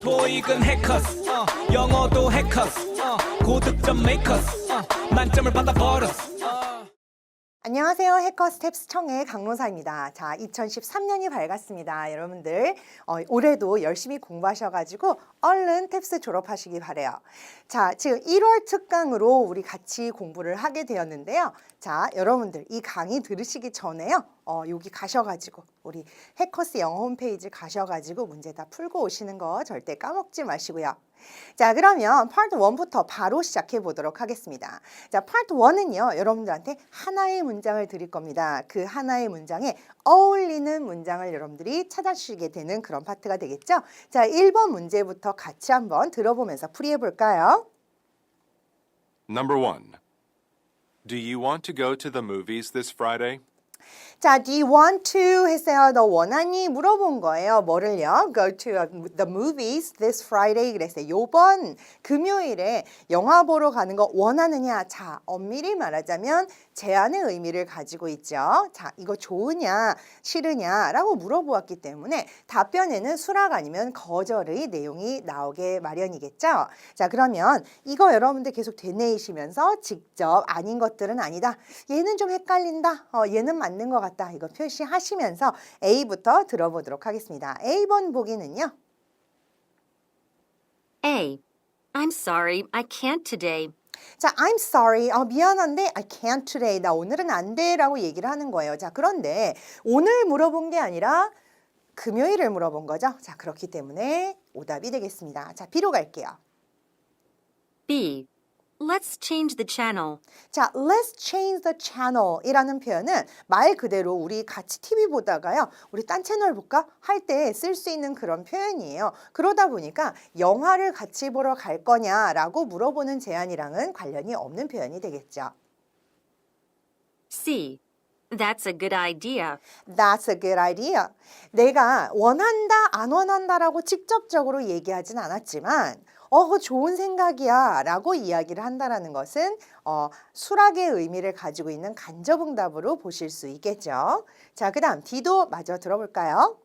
토익은 해커스 영어도 해커스 고득점 메이커스 만점을 받아버렸어. 안녕하세요. 해커 스텝스 청의 강로사입니다. 자, 2013년이 밝았습니다. 여러분들 올해도 열심히 공부하셔가지고 얼른 탭스 졸업하시기 바래요. 자, 지금 1월 특강으로 우리 같이 공부를 하게 되었는데요. 자, 여러분들 이 강의 들으시기 전에요. 여기 가셔가지고 우리 해커스 영어 홈페이지 가셔가지고 문제 다 풀고 오시는 거 절대 까먹지 마시고요. 자, 그러면 파트 1부터 바로 시작해 보도록 하겠습니다. 자, 파트 1은요, 여러분들한테 하나의 문장을 드릴 겁니다. 그 하나의 문장에 어울리는 문장을 여러분들이 찾아주시게 되는 그런 파트가 되겠죠? 자, 1번 문제부터 같이 한번 들어보면서 풀이해 볼까요? Number 1. Do you want to go to the movies this Friday? 자, do you want to 했어요. 너 원하니? 물어본 거예요. 뭐를요? Go to the movies this Friday. 그랬어요. 요번 금요일에 영화 보러 가는 거 원하느냐? 자, 엄밀히 말하자면 제한의 의미를 가지고 있죠. 자, 이거 좋으냐, 싫으냐? 라고 물어보았기 때문에 답변에는 수락 아니면 거절의 내용이 나오게 마련이겠죠. 자, 그러면 이거 여러분들 계속 되뇌이시면서 직접 아닌 것들은 아니다. 얘는 좀 헷갈린다. 얘는 맞는 것 같다. 이거 표시하시면서 A부터 들어보도록 하겠습니다. A번 보기는요. A. I'm sorry, I can't today. 자, I'm sorry. 미안한데 I can't today. 나 오늘은 안 돼. 라고 얘기를 하는 거예요. 자, 그런데 오늘 물어본 게 아니라 금요일을 물어본 거죠. 자, 그렇기 때문에 오답이 되겠습니다. 자, B로 갈게요. B. Let's change the channel. 자, let's change the channel 이라는 표현은 말 그대로 우리 같이 TV 보다가요. 우리 딴 채널 볼까? 할 때 쓸 수 있는 그런 표현이에요. 그러다 보니까 영화를 같이 보러 갈 거냐라고 물어보는 제안이랑은 관련이 없는 표현이 되겠죠. C. That's a good idea. That's a good idea. 내가 원한다, 안 원한다라고 직접적으로 얘기하진 않았지만 그거 좋은 생각이야 라고 이야기를 한다는 것은 수락의 의미를 가지고 있는 간접응답으로 보실 수 있겠죠. 자, 그 다음 D도 마저 들어볼까요?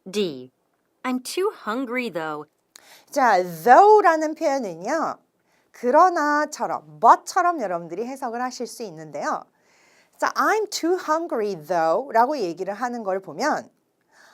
D. I'm too hungry though. 자, though라는 표현은요. 그러나처럼, but처럼 여러분들이 해석을 하실 수 있는데요. 자, I'm too hungry though 라고 얘기를 하는 걸 보면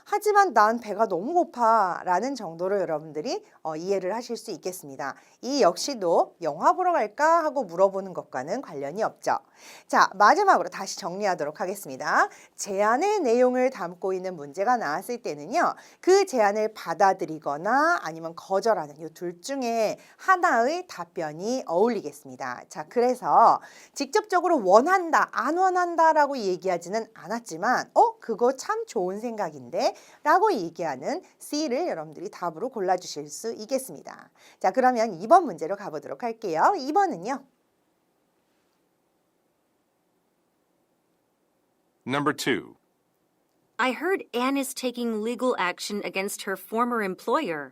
하지만 난 배가 너무 고파 라는 정도로 여러분들이 이해를 하실 수 있겠습니다. 이 역시도 영화 보러 갈까 하고 물어보는 것과는 관련이 없죠. 자, 마지막으로 다시 정리하도록 하겠습니다. 제안의 내용을 담고 있는 문제가 나왔을 때는요. 그 제안을 받아들이거나 아니면 거절하는 이 둘 중에 하나의 답변이 어울리겠습니다. 자, 그래서 직접적으로 원한다, 안 원한다 라고 얘기하지는 않았지만 그거 참 좋은 생각인데 라고 얘기하는 C를 여러분들이 답으로 골라주실 수 있겠습니다. 자, 그러면 2번 문제로 가보도록 할게요. 2번은요. Number 2. I heard Anne is taking legal action against her former employer.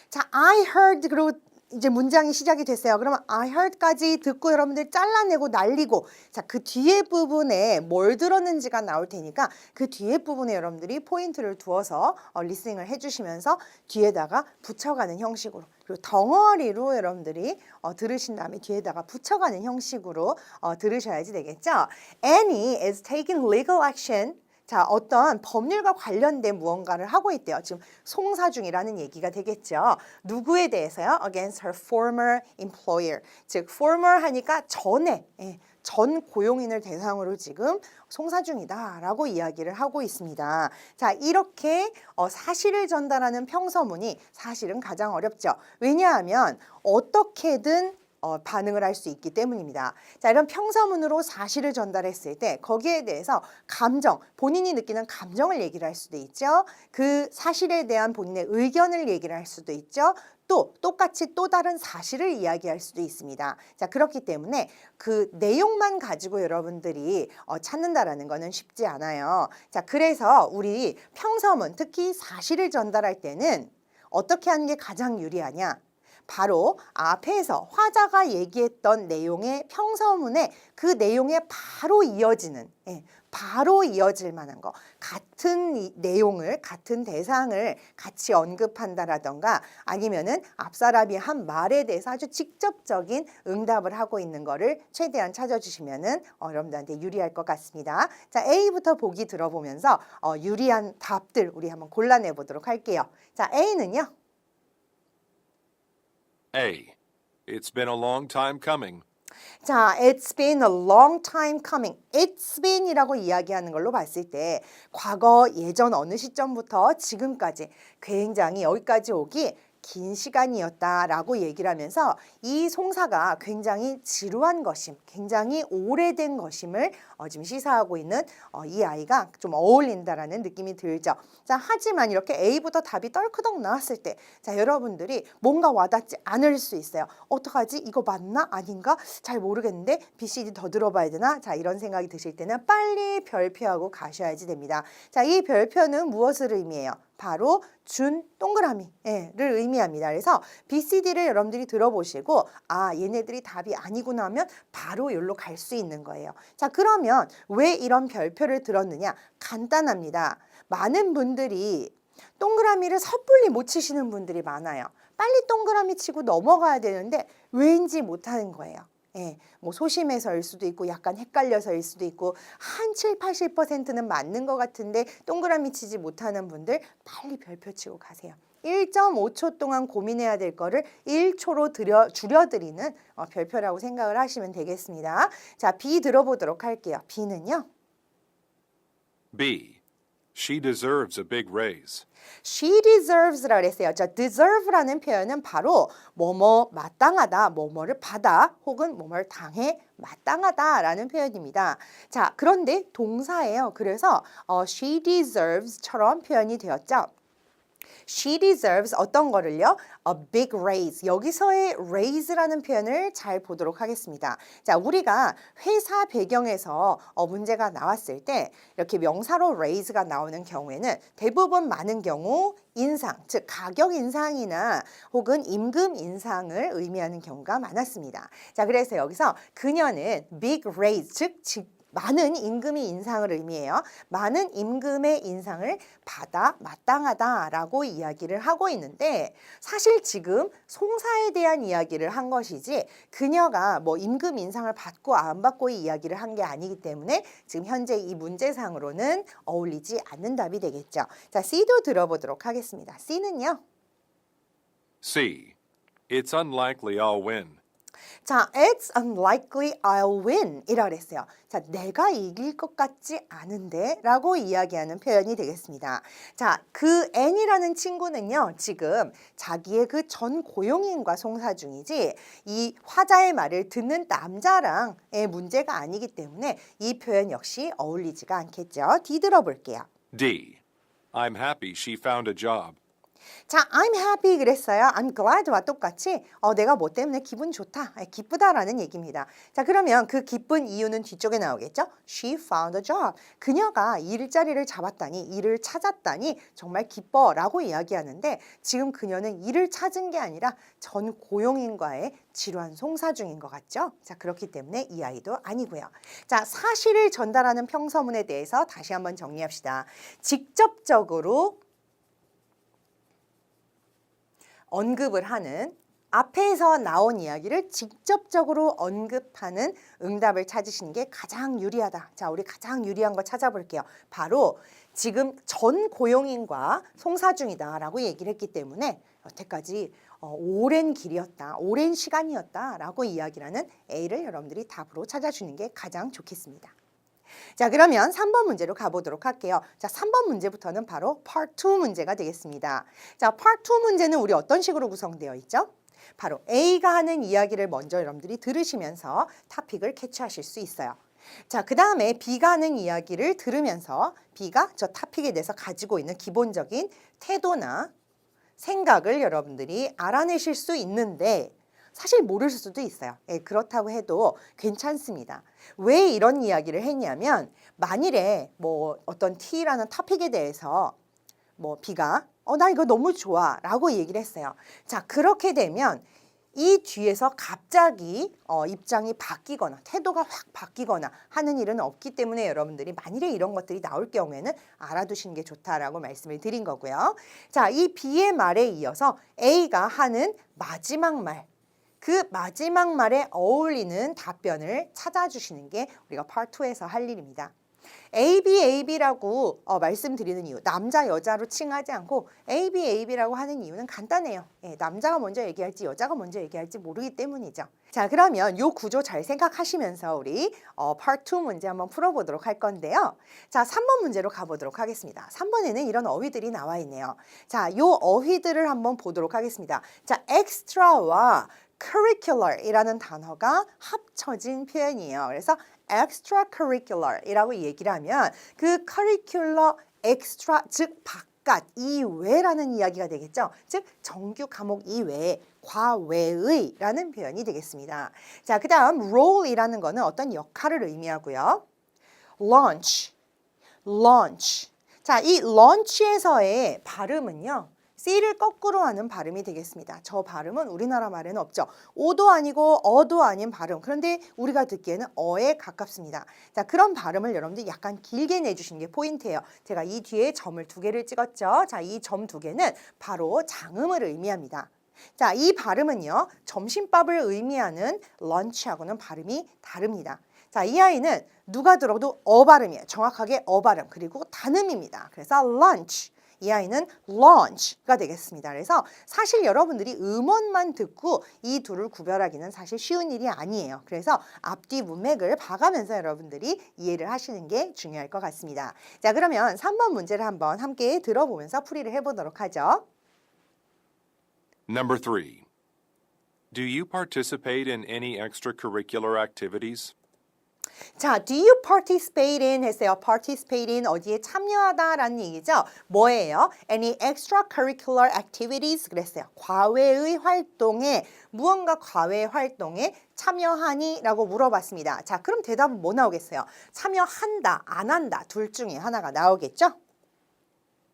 자, I heard 그리고 이제 문장이 시작이 됐어요. 그러면 I heard까지 듣고 여러분들 잘라내고 날리고 자, 그 뒤에 부분에 뭘 들었는지가 나올 테니까 그 뒤에 부분에 여러분들이 포인트를 두어서 리스닝을 해주시면서 뒤에다가 붙여가는 형식으로 그리고 덩어리로 여러분들이 들으신 다음에 뒤에다가 붙여가는 형식으로 들으셔야지 되겠죠. Annie is taking legal action. 자, 어떤 법률과 관련된 무언가를 하고 있대요. 지금 송사 중이라는 얘기가 되겠죠. 누구에 대해서요? Against her former employer. 즉, former 하니까 전에, 전 고용인을 대상으로 지금 송사 중이다라고 이야기를 하고 있습니다. 자, 이렇게 사실을 전달하는 평서문이 사실은 가장 어렵죠. 왜냐하면 어떻게든 반응을 할 수 있기 때문입니다. 자, 이런 평서문으로 사실을 전달했을 때 거기에 대해서 감정, 본인이 느끼는 감정을 얘기를 할 수도 있죠. 그 사실에 대한 본인의 의견을 얘기를 할 수도 있죠. 또 똑같이 또 다른 사실을 이야기할 수도 있습니다. 자, 그렇기 때문에 그 내용만 가지고 여러분들이 찾는다라는 거는 쉽지 않아요. 자, 그래서 우리 평서문, 특히 사실을 전달할 때는 어떻게 하는 게 가장 유리하냐? 바로 앞에서 화자가 얘기했던 내용의 평서문에 그 내용에 바로 이어지는 바로 이어질 만한 거 같은 내용을 같은 대상을 같이 언급한다라던가 아니면은 앞사람이 한 말에 대해서 아주 직접적인 응답을 하고 있는 거를 최대한 찾아주시면은 여러분들한테 유리할 것 같습니다. 자, A부터 보기 들어보면서 유리한 답들 우리 한번 골라내 보도록 할게요. 자, A는요. A. It's been a long time coming. 자, it's been a long time coming. It's been이라고 이야기하는 걸로 봤을 때 과거 예전 어느 시점부터 지금까지 굉장히 여기까지 오기 긴 시간이었다라고 얘기를 하면서 이 송사가 굉장히 지루한 것임, 굉장히 오래된 것임을 지금 시사하고 있는 이 아이가 좀 어울린다라는 느낌이 들죠. 자, 하지만 이렇게 A부터 답이 떨크덕 나왔을 때 자, 여러분들이 뭔가 와닿지 않을 수 있어요. 어떡하지? 이거 맞나? 아닌가? 잘 모르겠는데 B, C, D 더 들어봐야 되나? 자, 이런 생각이 드실 때는 빨리 별표하고 가셔야지 됩니다. 자, 이 별표는 무엇을 의미해요? 바로 준 동그라미를 의미합니다. 그래서 B, C, D를 여러분들이 들어보시고 아, 얘네들이 답이 아니구나 하면 바로 여기로 갈 수 있는 거예요. 자, 그러면 왜 이런 별표를 들었느냐? 간단합니다. 많은 분들이 동그라미를 섣불리 못 치시는 분들이 많아요. 빨리 동그라미 치고 넘어가야 되는데 왠지 못하는 거예요. 뭐 소심해서일 수도 있고 약간 헷갈려서일 수도 있고 한 7, 80%는 맞는 것 같은데 동그라미 치지 못하는 분들 빨리 별표 치고 가세요. 1.5초 동안 고민해야 될 거를 1초로 줄여드리는 별표라고 생각을 하시면 되겠습니다. 자, B 들어보도록 할게요. B는요. B. She deserves a big raise. She deserves라 그랬어요. 자, deserve라는 표현은 바로 뭐뭐 마땅하다, 뭐뭐를 받아 혹은 뭐뭐를 당해 마땅하다라는 표현입니다. 자, 그런데 동사예요. 그래서 she deserves처럼 표현이 되었죠. She deserves 어떤 거를요? A big raise. 여기서의 raise라는 표현을 잘 보도록 하겠습니다. 자, 우리가 회사 배경에서 문제가 나왔을 때 이렇게 명사로 raise가 나오는 경우에는 대부분 많은 경우 인상, 즉 가격 인상이나 혹은 임금 인상을 의미하는 경우가 많았습니다. 자, 그래서 여기서 그녀는 big raise, 즉 많은 임금의 인상을 의미해요. 많은 임금의 인상을 받아 마땅하다라고 이야기를 하고 있는데 사실 지금 송사에 대한 이야기를 한 것이지 그녀가 뭐 임금 인상을 받고 안 받고 이야기를 한 게 아니기 때문에 지금 현재 이 문제상으로는 어울리지 않는 답이 되겠죠. 자, C도 들어보도록 하겠습니다. C는요. C. It's unlikely I'll win. 자, it's unlikely I'll win 이라 그랬어요. 자, 내가 이길 것 같지 않은데 라고 이야기하는 표현이 되겠습니다. 자, 그 N이라는 친구는요, 지금 자기의 그 전 고용인과 송사 중이지 이 화자의 말을 듣는 남자랑의 문제가 아니기 때문에 이 표현 역시 어울리지가 않겠죠. D 들어볼게요. D. I'm happy she found a job. 자, I'm happy 그랬어요. I'm glad와 똑같이 내가 뭐 때문에 기분 좋다, 기쁘다라는 얘기입니다. 자, 그러면 그 기쁜 이유는 뒤쪽에 나오겠죠? She found a job. 그녀가 일자리를 잡았다니, 일을 찾았다니 정말 기뻐라고 이야기하는데 지금 그녀는 일을 찾은 게 아니라 전 고용인과의 지루한 송사 중인 것 같죠? 자, 그렇기 때문에 이 아이도 아니고요. 자, 사실을 전달하는 평서문에 대해서 다시 한번 정리합시다. 직접적으로 언급을 하는 앞에서 나온 이야기를 직접적으로 언급하는 응답을 찾으시는 게 가장 유리하다. 자, 우리 가장 유리한 거 찾아볼게요. 바로 지금 전 고용인과 송사 중이다라고 얘기를 했기 때문에 여태까지 오랜 길이었다, 오랜 시간이었다라고 이야기를 하는 A를 여러분들이 답으로 찾아주는 게 가장 좋겠습니다. 자, 그러면 3번 문제로 가보도록 할게요. 자, 3번 문제부터는 바로 Part 2 문제가 되겠습니다. 자, Part 2 문제는 우리 어떤 식으로 구성되어 있죠? 바로 A가 하는 이야기를 먼저 여러분들이 들으시면서 토픽을 캐치하실 수 있어요. 자, 그 다음에 B가 하는 이야기를 들으면서 B가 저 토픽에 대해서 가지고 있는 기본적인 태도나 생각을 여러분들이 알아내실 수 있는데 사실 모를 수도 있어요. 그렇다고 해도 괜찮습니다. 왜 이런 이야기를 했냐면 만일에 뭐 어떤 T라는 토픽에 대해서 뭐 B가 나 이거 너무 좋아 라고 얘기를 했어요. 자, 그렇게 되면 이 뒤에서 갑자기 입장이 바뀌거나 태도가 확 바뀌거나 하는 일은 없기 때문에 여러분들이 만일에 이런 것들이 나올 경우에는 알아두시는 게 좋다라고 말씀을 드린 거고요. 자, 이 B의 말에 이어서 A가 하는 마지막 말, 그 마지막 말에 어울리는 답변을 찾아주시는 게 우리가 Part 2에서 할 일입니다. AB라고 말씀드리는 이유, 남자 여자로 칭하지 않고 AB라고 하는 이유는 간단해요. 남자가 먼저 얘기할지 여자가 먼저 얘기할지 모르기 때문이죠. 자, 그러면 이 구조 잘 생각하시면서 우리 Part 2 문제 한번 풀어보도록 할 건데요. 자, 3번 문제로 가보도록 하겠습니다. 3번에는 이런 어휘들이 나와 있네요. 자, 이 어휘들을 한번 보도록 하겠습니다. 자, extra와 curricular이라는 단어가 합쳐진 표현이에요. 그래서 extracurricular이라고 얘기를 하면 그 curricular extra 즉 바깥 이외라는 이야기가 되겠죠. 즉 정규 과목 이외 과외의라는 표현이 되겠습니다. 자, 그다음 role이라는 거는 어떤 역할을 의미하고요. launch. 자, 이 launch에서의 발음은요. C를 거꾸로 하는 발음이 되겠습니다. 저 발음은 우리나라 말에는 없죠. 오도 아니고 어도 아닌 발음. 그런데 우리가 듣기에는 어에 가깝습니다. 자, 그런 발음을 여러분들 약간 길게 내주시는 게 포인트예요. 제가 이 뒤에 점을 2개를 찍었죠. 자, 이 점 2개는 바로 장음을 의미합니다. 자, 이 발음은요. 점심밥을 의미하는 lunch하고는 발음이 다릅니다. 자, 이 아이는 누가 들어도 어 발음이에요. 정확하게 어 발음. 그리고 단음입니다. 그래서 lunch. 이 아이는 launch가 되겠습니다. 그래서 사실 여러분들이 음원만 듣고 이 둘을 구별하기는 사실 쉬운 일이 아니에요. 그래서 앞뒤 문맥을 봐가면서 여러분들이 이해를 하시는 게 중요할 것 같습니다. 자, 그러면 3번 문제를 한번 함께 들어보면서 풀이를 해보도록 하죠. Number 3. Do you participate in any extracurricular activities? 자, do you participate in 했어요. participate in 어디에 참여하다라는 얘기죠. 뭐예요? Any extracurricular activities 그랬어요. 과외의 활동에 무언가 과외 활동에 참여하니? 라고 물어봤습니다. 자, 그럼 대답은 뭐 나오겠어요? 참여한다, 안 한다 둘 중에 하나가 나오겠죠?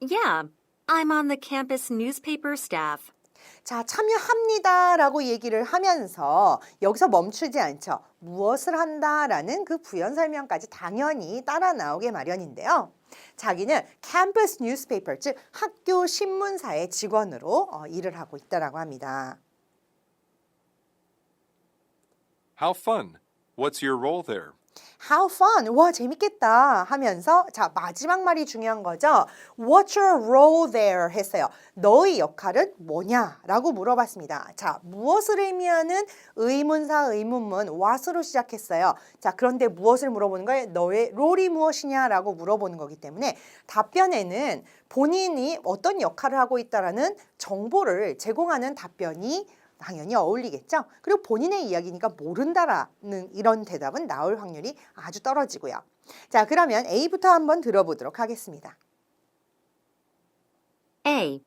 Yeah, I'm on the campus newspaper staff. 자, 참여합니다라고 얘기를 하면서 여기서 멈추지 않죠. 무엇을 한다라는 그 부연 설명까지 당연히 따라 나오게 마련인데요. 자기는 캠퍼스 뉴스페이퍼, 즉 학교 신문사의 직원으로 일을 하고 있다라고 합니다. How fun. What's your role there? How fun! 와, 재밌겠다 하면서 자, 마지막 말이 중요한 거죠. What's your role there? 했어요. 너의 역할은 뭐냐? 라고 물어봤습니다. 자, 무엇을 의미하는 의문사, 의문문, what으로 시작했어요. 자, 그런데 무엇을 물어보는 거예요? 너의 롤이 무엇이냐? 라고 물어보는 거기 때문에 답변에는 본인이 어떤 역할을 하고 있다라는 정보를 제공하는 답변이 당연히 어울리겠죠. 그리고 본인의 이야기니까 모른다라는 이런 대답은 나올 확률이 아주 떨어지고요. 자, 그러면 A부터 한번 들어보도록 하겠습니다. A.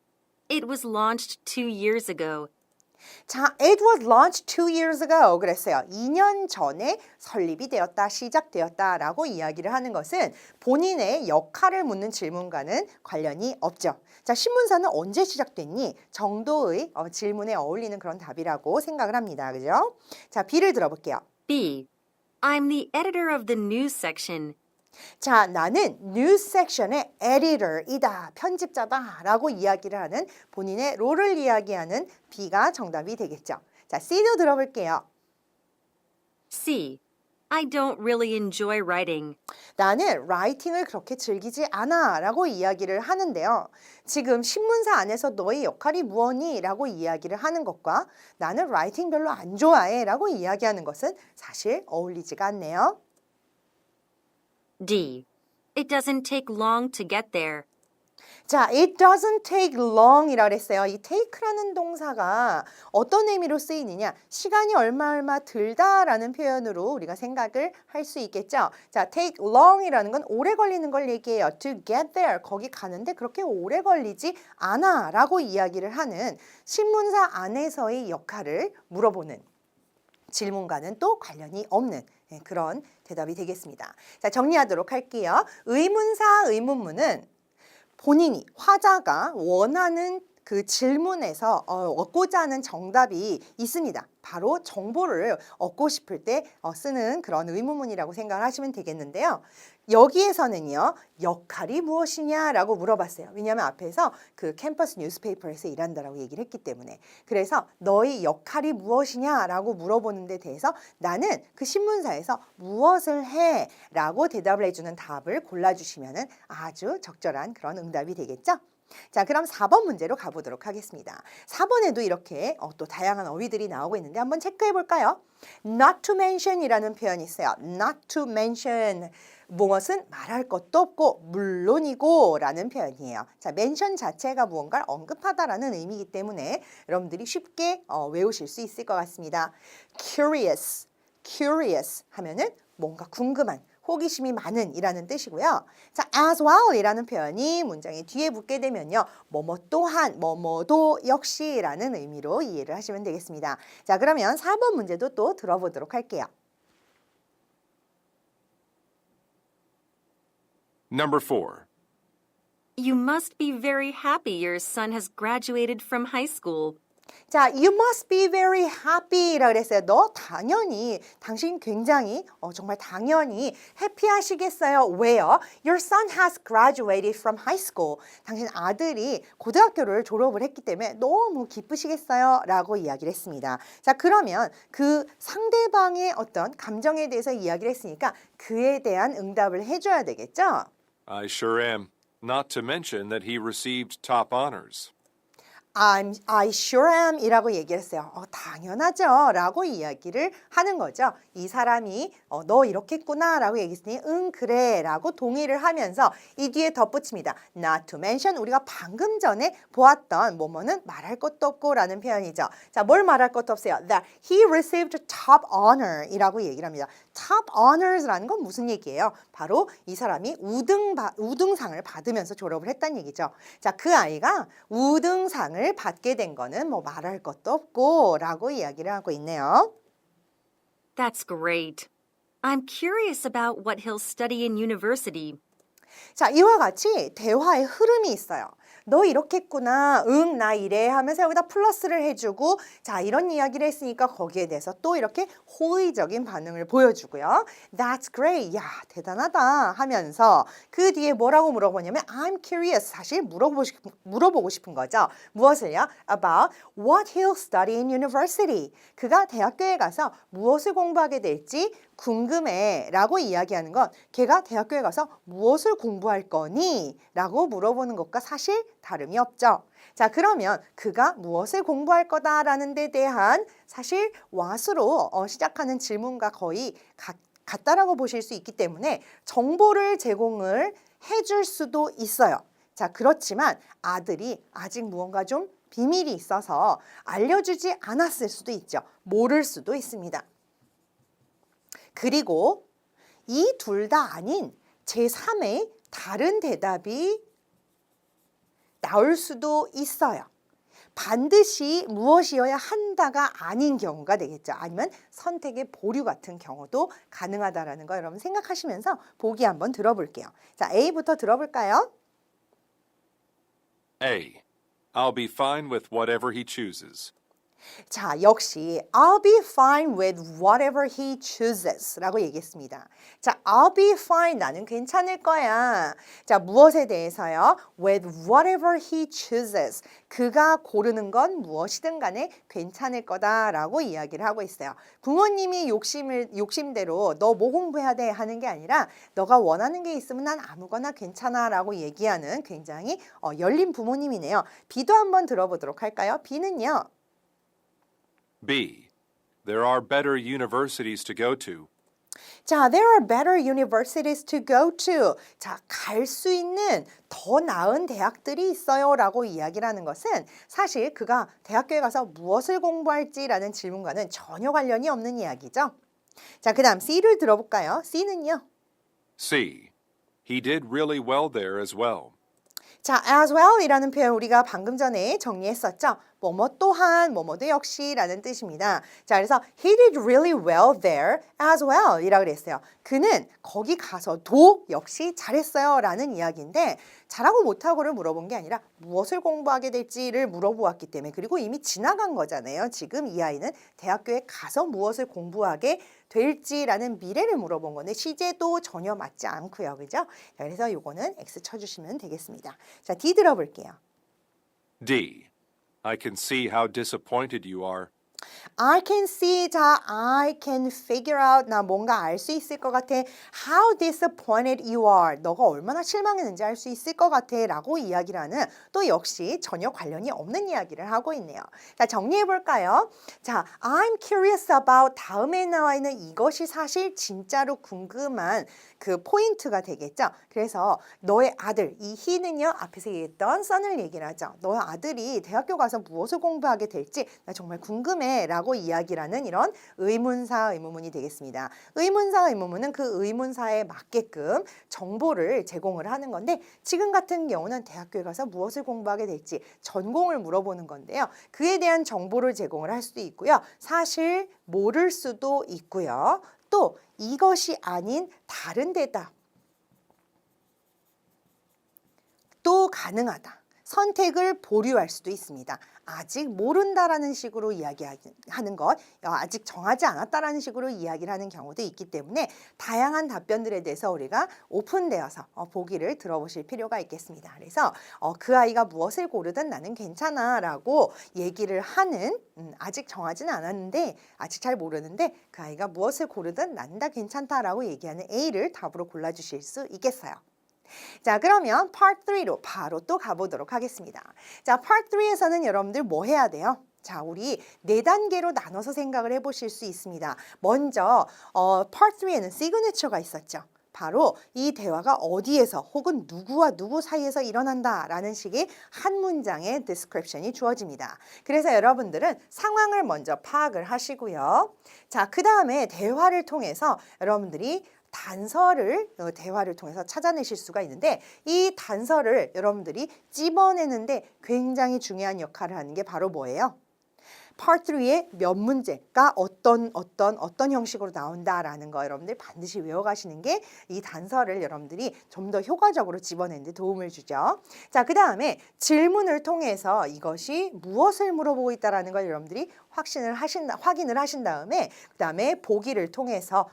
It was launched 2 years ago. 자, it was launched 2 years ago 그랬어요. 2년 전에 설립이 되었다, 시작되었다라고 이야기를 하는 것은 본인의 역할을 묻는 질문과는 관련이 없죠. 자, 신문사는 언제 시작됐니? 정도의 질문에 어울리는 그런 답이라고 생각을 합니다. 그죠? 자, B를 들어볼게요. B. I'm the editor of the news section. 자, 나는 뉴스 섹션의 에디터이다, 편집자다 라고 이야기를 하는 본인의 롤을 이야기하는 B가 정답이 되겠죠. 자, C도 들어볼게요. C. I don't really enjoy writing. 나는 라이팅을 그렇게 즐기지 않아 라고 이야기를 하는데요. 지금 신문사 안에서 너의 역할이 무엇니? 라고 이야기를 하는 것과 나는 라이팅 별로 안 좋아해 라고 이야기하는 것은 사실 어울리지가 않네요. D. It doesn't take long to get there. 자, it doesn't take long 이라 그랬어요. 이 take라는 동사가 어떤 의미로 쓰이느냐? 시간이 얼마 들다라는 표현으로 우리가 생각을 할 수 있겠죠. 자, take long이라는 건 오래 걸리는 걸 얘기해요. To get there, 거기 가는데 그렇게 오래 걸리지 않아 라고 이야기를 하는 신문사 안에서의 역할을 물어보는 질문과는 또 관련이 없는 그런 대답이 되겠습니다. 자, 정리하도록 할게요. 의문사, 의문문은 본인이 화자가 원하는 그 질문에서 얻고자 하는 정답이 있습니다. 바로 정보를 얻고 싶을 때 쓰는 그런 의문문이라고 생각을 하시면 되겠는데요. 여기에서는요, 역할이 무엇이냐라고 물어봤어요. 왜냐하면 앞에서 그 캠퍼스 뉴스페이퍼에서 일한다라고 얘기를 했기 때문에. 그래서 너의 역할이 무엇이냐라고 물어보는 데 대해서 나는 그 신문사에서 무엇을 해? 라고 대답을 해주는 답을 골라주시면 아주 적절한 그런 응답이 되겠죠? 자, 그럼 4번 문제로 가보도록 하겠습니다. 4번에도 이렇게 또 다양한 어휘들이 나오고 있는데 한번 체크해 볼까요? Not to mention이라는 표현이 있어요. Not to mention. 무엇은 말할 것도 없고 물론이고 라는 표현이에요. 자, mention 자체가 무언가를 언급하다라는 의미이기 때문에 여러분들이 쉽게 외우실 수 있을 것 같습니다. Curious, curious 하면은 뭔가 궁금한, 호기심이 많은 이라는 뜻이고요. 자, as well 이라는 표현이 문장의 뒤에 붙게 되면요. 뭐뭐 또한, 뭐뭐도 역시 라는 의미로 이해를 하시면 되겠습니다. 자, 그러면 4번 문제도 또 들어보도록 할게요. Number 4. You must be very happy your son has graduated from high school. 자, you must be very happy 라 그랬어요. 너 당연히, 당신 굉장히, 정말 당연히 해피하시겠어요. 왜요? Your son has graduated from high school. 당신 아들이 고등학교를 졸업을 했기 때문에 너무 기쁘시겠어요. 라고 이야기를 했습니다. 자, 그러면 그 상대방의 어떤 감정에 대해서 이야기를 했으니까 그에 대한 응답을 해줘야 되겠죠? I sure am. Not to mention that he received top honors. I sure am 이라고 얘기를 했어요. 당연하죠 라고 이야기를 하는 거죠. 이 사람이 너 이렇게 했구나 라고 얘기했으니 응 그래 라고 동의를 하면서 이 뒤에 덧붙입니다. Not to mention 우리가 방금 전에 보았던 뭐뭐는 말할 것도 없고 라는 표현이죠. 자, 뭘 말할 것도 없어요. That he received top honor 이라고 얘기를 합니다. Top honors라는 건 무슨 얘기예요? 바로 이 사람이 우등상을 받으면서 졸업을 했다는 얘기죠. 자, 그 아이가 우등상을 받게 된 거는 뭐 말할 것도 없고 라고 이야기를 하고 있네요. That's great. I'm curious about what he'll study in university. 자, 이와 같이 대화의 흐름이 있어요. 너 이렇게 했구나. 응, 나 이래 하면서 여기다 플러스를 해주고 자, 이런 이야기를 했으니까 거기에 대해서 또 이렇게 호의적인 반응을 보여주고요. That's great. 야, 대단하다 하면서 그 뒤에 뭐라고 물어보냐면 I'm curious. 사실 물어보고 싶은 거죠. 무엇을요? About what he'll study in university. 그가 대학교에 가서 무엇을 공부하게 될지 궁금해 라고 이야기하는 건 걔가 대학교에 가서 무엇을 공부할 거니? 라고 물어보는 것과 사실 다름이 없죠. 자, 그러면 그가 무엇을 공부할 거다라는 데 대한 사실 what으로 시작하는 질문과 거의 같다라고 보실 수 있기 때문에 정보를 제공을 해줄 수도 있어요. 자, 그렇지만 아들이 아직 무언가 좀 비밀이 있어서 알려주지 않았을 수도 있죠. 모를 수도 있습니다. 그리고 이 둘 다 아닌 제3의 다른 대답이 나올 수도 있어요. 반드시 무엇이어야 한다가 아닌 경우가 되겠죠. 아니면 선택의 보류 같은 경우도 가능하다라는 거 여러분 생각하시면서 보기 한번 들어볼게요. 자, A부터 들어볼까요? A. I'll be fine with whatever he chooses. 자, 역시 I'll be fine with whatever he chooses 라고 얘기했습니다. 자, I'll be fine, 나는 괜찮을 거야. 자, 무엇에 대해서요? With whatever he chooses. 그가 고르는 건 무엇이든 간에 괜찮을 거다라고 이야기를 하고 있어요. 부모님이 욕심대로 너 뭐 공부해야 돼 하는 게 아니라 너가 원하는 게 있으면 난 아무거나 괜찮아 라고 얘기하는 굉장히 열린 부모님이네요. B도 한번 들어보도록 할까요? B는요. B. There are better universities to go to. 자, there are better universities to go to. 자, 갈 수 있는 더 나은 대학들이 있어요 라고 이야기를 하는 것은 사실 그가 대학교에 가서 무엇을 공부할지라는 질문과는 전혀 관련이 없는 이야기죠. 자, 그 다음 C를 들어볼까요? C는요. C. He did really well there as well. 자, as well 이라는 표현 우리가 방금 전에 정리했었죠. 뭐뭐 또한, 뭐뭐도 역시라는 뜻입니다. 자, 그래서 he did really well there as well 이라 그랬어요. 그는 거기 가서도 역시 잘했어요 라는 이야기인데 잘하고 못하고를 물어본 게 아니라 무엇을 공부하게 될지를 물어보았기 때문에 그리고 이미 지나간 거잖아요. 지금 이 아이는 대학교에 가서 무엇을 공부하게 될지라는 미래를 물어본 건데 시제도 전혀 맞지 않고요. 그죠? 자, 그래서 요거는 X 쳐주시면 되겠습니다. 자, D 들어볼게요. D. I can see how disappointed you are. I can see, 자, I can figure out, 나 뭔가 알 수 있을 것 같아. How disappointed you are. 너가 얼마나 실망했는지 알 수 있을 것 같아 라고 이야기를 하는 또 역시 전혀 관련이 없는 이야기를 하고 있네요. 자, 정리해 볼까요? 자, I'm curious about 다음에 나와 있는 이것이 사실 진짜로 궁금한 그 포인트가 되겠죠. 그래서 너의 아들, 이 he는요, 앞에서 얘기했던 son을 얘기를 하죠. 너의 아들이 대학교 가서 무엇을 공부하게 될지 나 정말 궁금해 라고 이야기를 하는 이런 의문사, 의문문이 되겠습니다. 의문사, 의문문은 그 의문사에 맞게끔 정보를 제공을 하는 건데 지금 같은 경우는 대학교에 가서 무엇을 공부하게 될지 전공을 물어보는 건데요. 그에 대한 정보를 제공을 할 수도 있고요. 사실 모를 수도 있고요. 또 이것이 아닌 다른 데다 또 가능하다. 선택을 보류할 수도 있습니다. 아직 모른다라는 식으로 이야기하는 것, 아직 정하지 않았다라는 식으로 이야기를 하는 경우도 있기 때문에 다양한 답변들에 대해서 우리가 오픈되어서 보기를 들어보실 필요가 있겠습니다. 그래서 그 아이가 무엇을 고르든 나는 괜찮아 라고 얘기를 하는 아직 정하지는 않았는데 아직 잘 모르는데 그 아이가 무엇을 고르든 난 다 괜찮다라고 얘기하는 A를 답으로 골라주실 수 있겠어요. 자, 그러면 Part 3로 바로 또 가보도록 하겠습니다. 자, Part 3에서는 여러분들 뭐 해야 돼요? 자, 우리 4단계로 나눠서 생각을 해보실 수 있습니다. 먼저 Part 3에는 시그니처가 있었죠. 바로 이 대화가 어디에서 혹은 누구와 누구 사이에서 일어난다라는 식의 한 문장의 description이 주어집니다. 그래서 여러분들은 상황을 먼저 파악을 하시고요. 자, 그 다음에 대화를 통해서 여러분들이 단서를 대화를 통해서 찾아내실 수가 있는데 이 단서를 여러분들이 찝어내는데 굉장히 중요한 역할을 하는 게 바로 뭐예요? Part 3의 몇 문제가 어떤 형식으로 나온다라는 거 여러분들 반드시 외워가시는 게 이 단서를 여러분들이 좀 더 효과적으로 집어내는 데 도움을 주죠. 자, 그 다음에 질문을 통해서 이것이 무엇을 물어보고 있다라는 걸 여러분들이 확인을 하신 다음에 그 다음에 보기를 통해서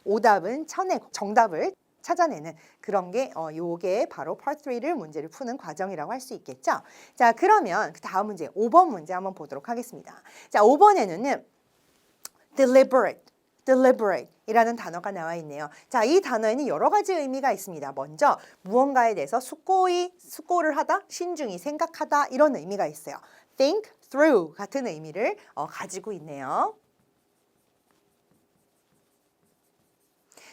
오답은 쳐내고 정답을 찾아내는 그런 게 요게 바로 Part 3를 문제를 푸는 과정이라고 할 수 있겠죠. 자, 그러면 그 다음 문제 5번 문제 한번 보도록 하겠습니다. 자, 5번에는 deliberate 이라는 단어가 나와 있네요. 자, 이 단어에는 여러 가지 의미가 있습니다. 먼저 무언가에 대해서 숙고를 하다, 신중히 생각하다 이런 의미가 있어요. think through 같은 의미를 가지고 있네요.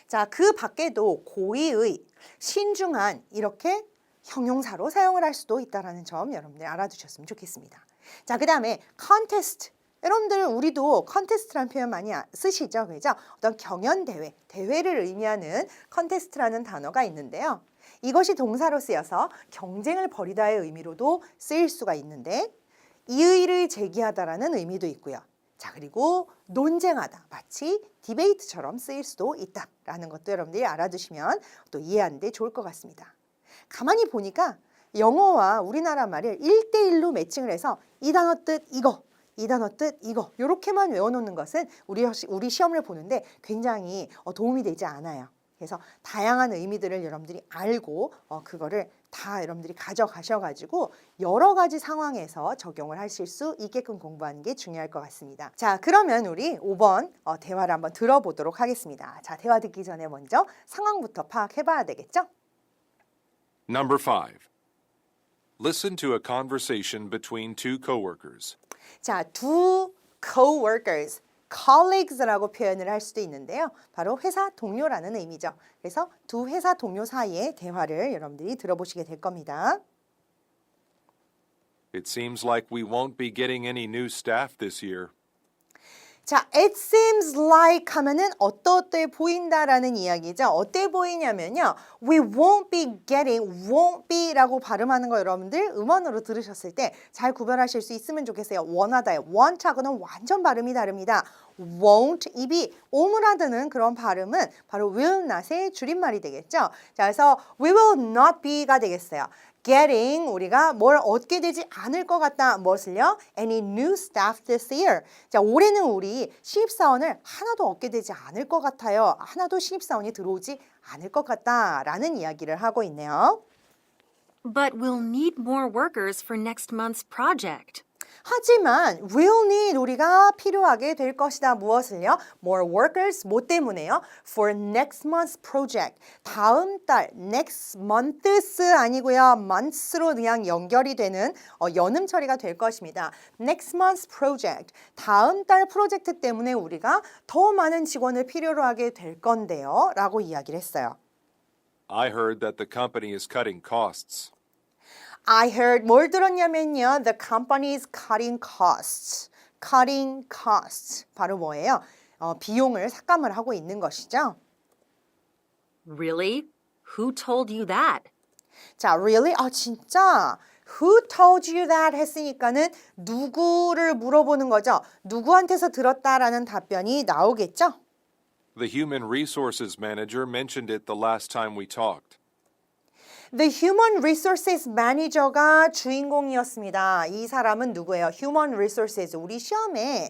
자, 그 밖에도 고의의, 신중한 이렇게 형용사로 사용을 할 수도 있다는 점 여러분들 알아두셨으면 좋겠습니다. 자, 그 다음에 contest. 여러분들 우리도 contest라는 표현 많이 쓰시죠? 그죠? 어떤 경연대회, 대회를 의미하는 contest라는 단어가 있는데요. 이것이 동사로 쓰여서 경쟁을 벌이다의 의미로도 쓰일 수가 있는데 이의를 제기하다라는 의미도 있고요. 자, 그리고 논쟁하다, 마치 디베이트처럼 쓰일 수도 있다라는 것도 여러분들이 알아두시면 또 이해하는 데 좋을 것 같습니다. 가만히 보니까 영어와 우리나라 말을 1대1로 매칭을 해서 이 단어 뜻 이거, 이 단어 뜻 이거 이렇게만 외워놓는 것은 우리 시험을 보는데 굉장히 도움이 되지 않아요. 그래서 다양한 의미들을 여러분들이 알고 그거를 다 여러분들이 가져가셔가지고 여러 가지 상황에서 적용을 하실 수 있게끔 공부하는 게 중요할 것 같습니다. 자, 그러면 우리 5번 대화를 한번 들어보도록 하겠습니다. 자, 대화 듣기 전에 먼저 상황부터 파악해봐야 되겠죠? Number 5. Listen to a conversation between two coworkers. 자, 두 coworkers, colleagues라고 표현을 할 수도 있는데요. 바로 회사 동료라는 의미죠. 그래서 두 회사 동료 사이의 대화를 여러분들이 들어보시게 될 겁니다. It seems like we won't be getting any new staff this year. 자, it seems like 하면은 어떠어떠해 보인다라는 이야기죠. 어때 보이냐면요. We won't be라고 발음하는 거 여러분들 음원으로 들으셨을 때 잘 구별하실 수 있으면 좋겠어요. 원하다요. want하고는 완전 발음이 다릅니다. won't 입이 오므라드는 그런 발음은 바로 will not의 줄임말이 되겠죠. 자, 그래서 we will not be가 되겠어요. getting 우리가 뭘 얻게 되지 않을 것 같다. 무엇을요? Any new staff this year. 자, 올해는 우리 신입사원을 하나도 얻게 되지 않을 것 같아요. 하나도 신입사원이 들어오지 않을 것 같다라는 이야기를 하고 있네요. But we'll need more workers for next month's project. 하지만 will need 우리가 필요하게 될 것이다. 무엇을요? More workers 뭐 때문에요? For next month's project. 다음 달 next months 아니고요. months로 그냥 연결이 되는 연음 처리가 될 것입니다. Next month's project. 다음 달 프로젝트 때문에 우리가 더 많은 직원을 필요로 하게 될 건데요. 라고 이야기를 했어요. I heard that the company is cutting costs. I heard 뭘 들었냐면요. The company is cutting costs. Cutting costs. 바로 뭐예요? 비용을 삭감을 하고 있는 것이죠. Really? Who told you that? 자, really? 아, 진짜? Who told you that? 했으니까는 누구를 물어보는 거죠. 누구한테서 들었다라는 답변이 나오겠죠. The human resources manager mentioned it the last time we talked. The Human Resources Manager가 주인공이었습니다. 이 사람은 누구예요? Human Resources. 우리 시험에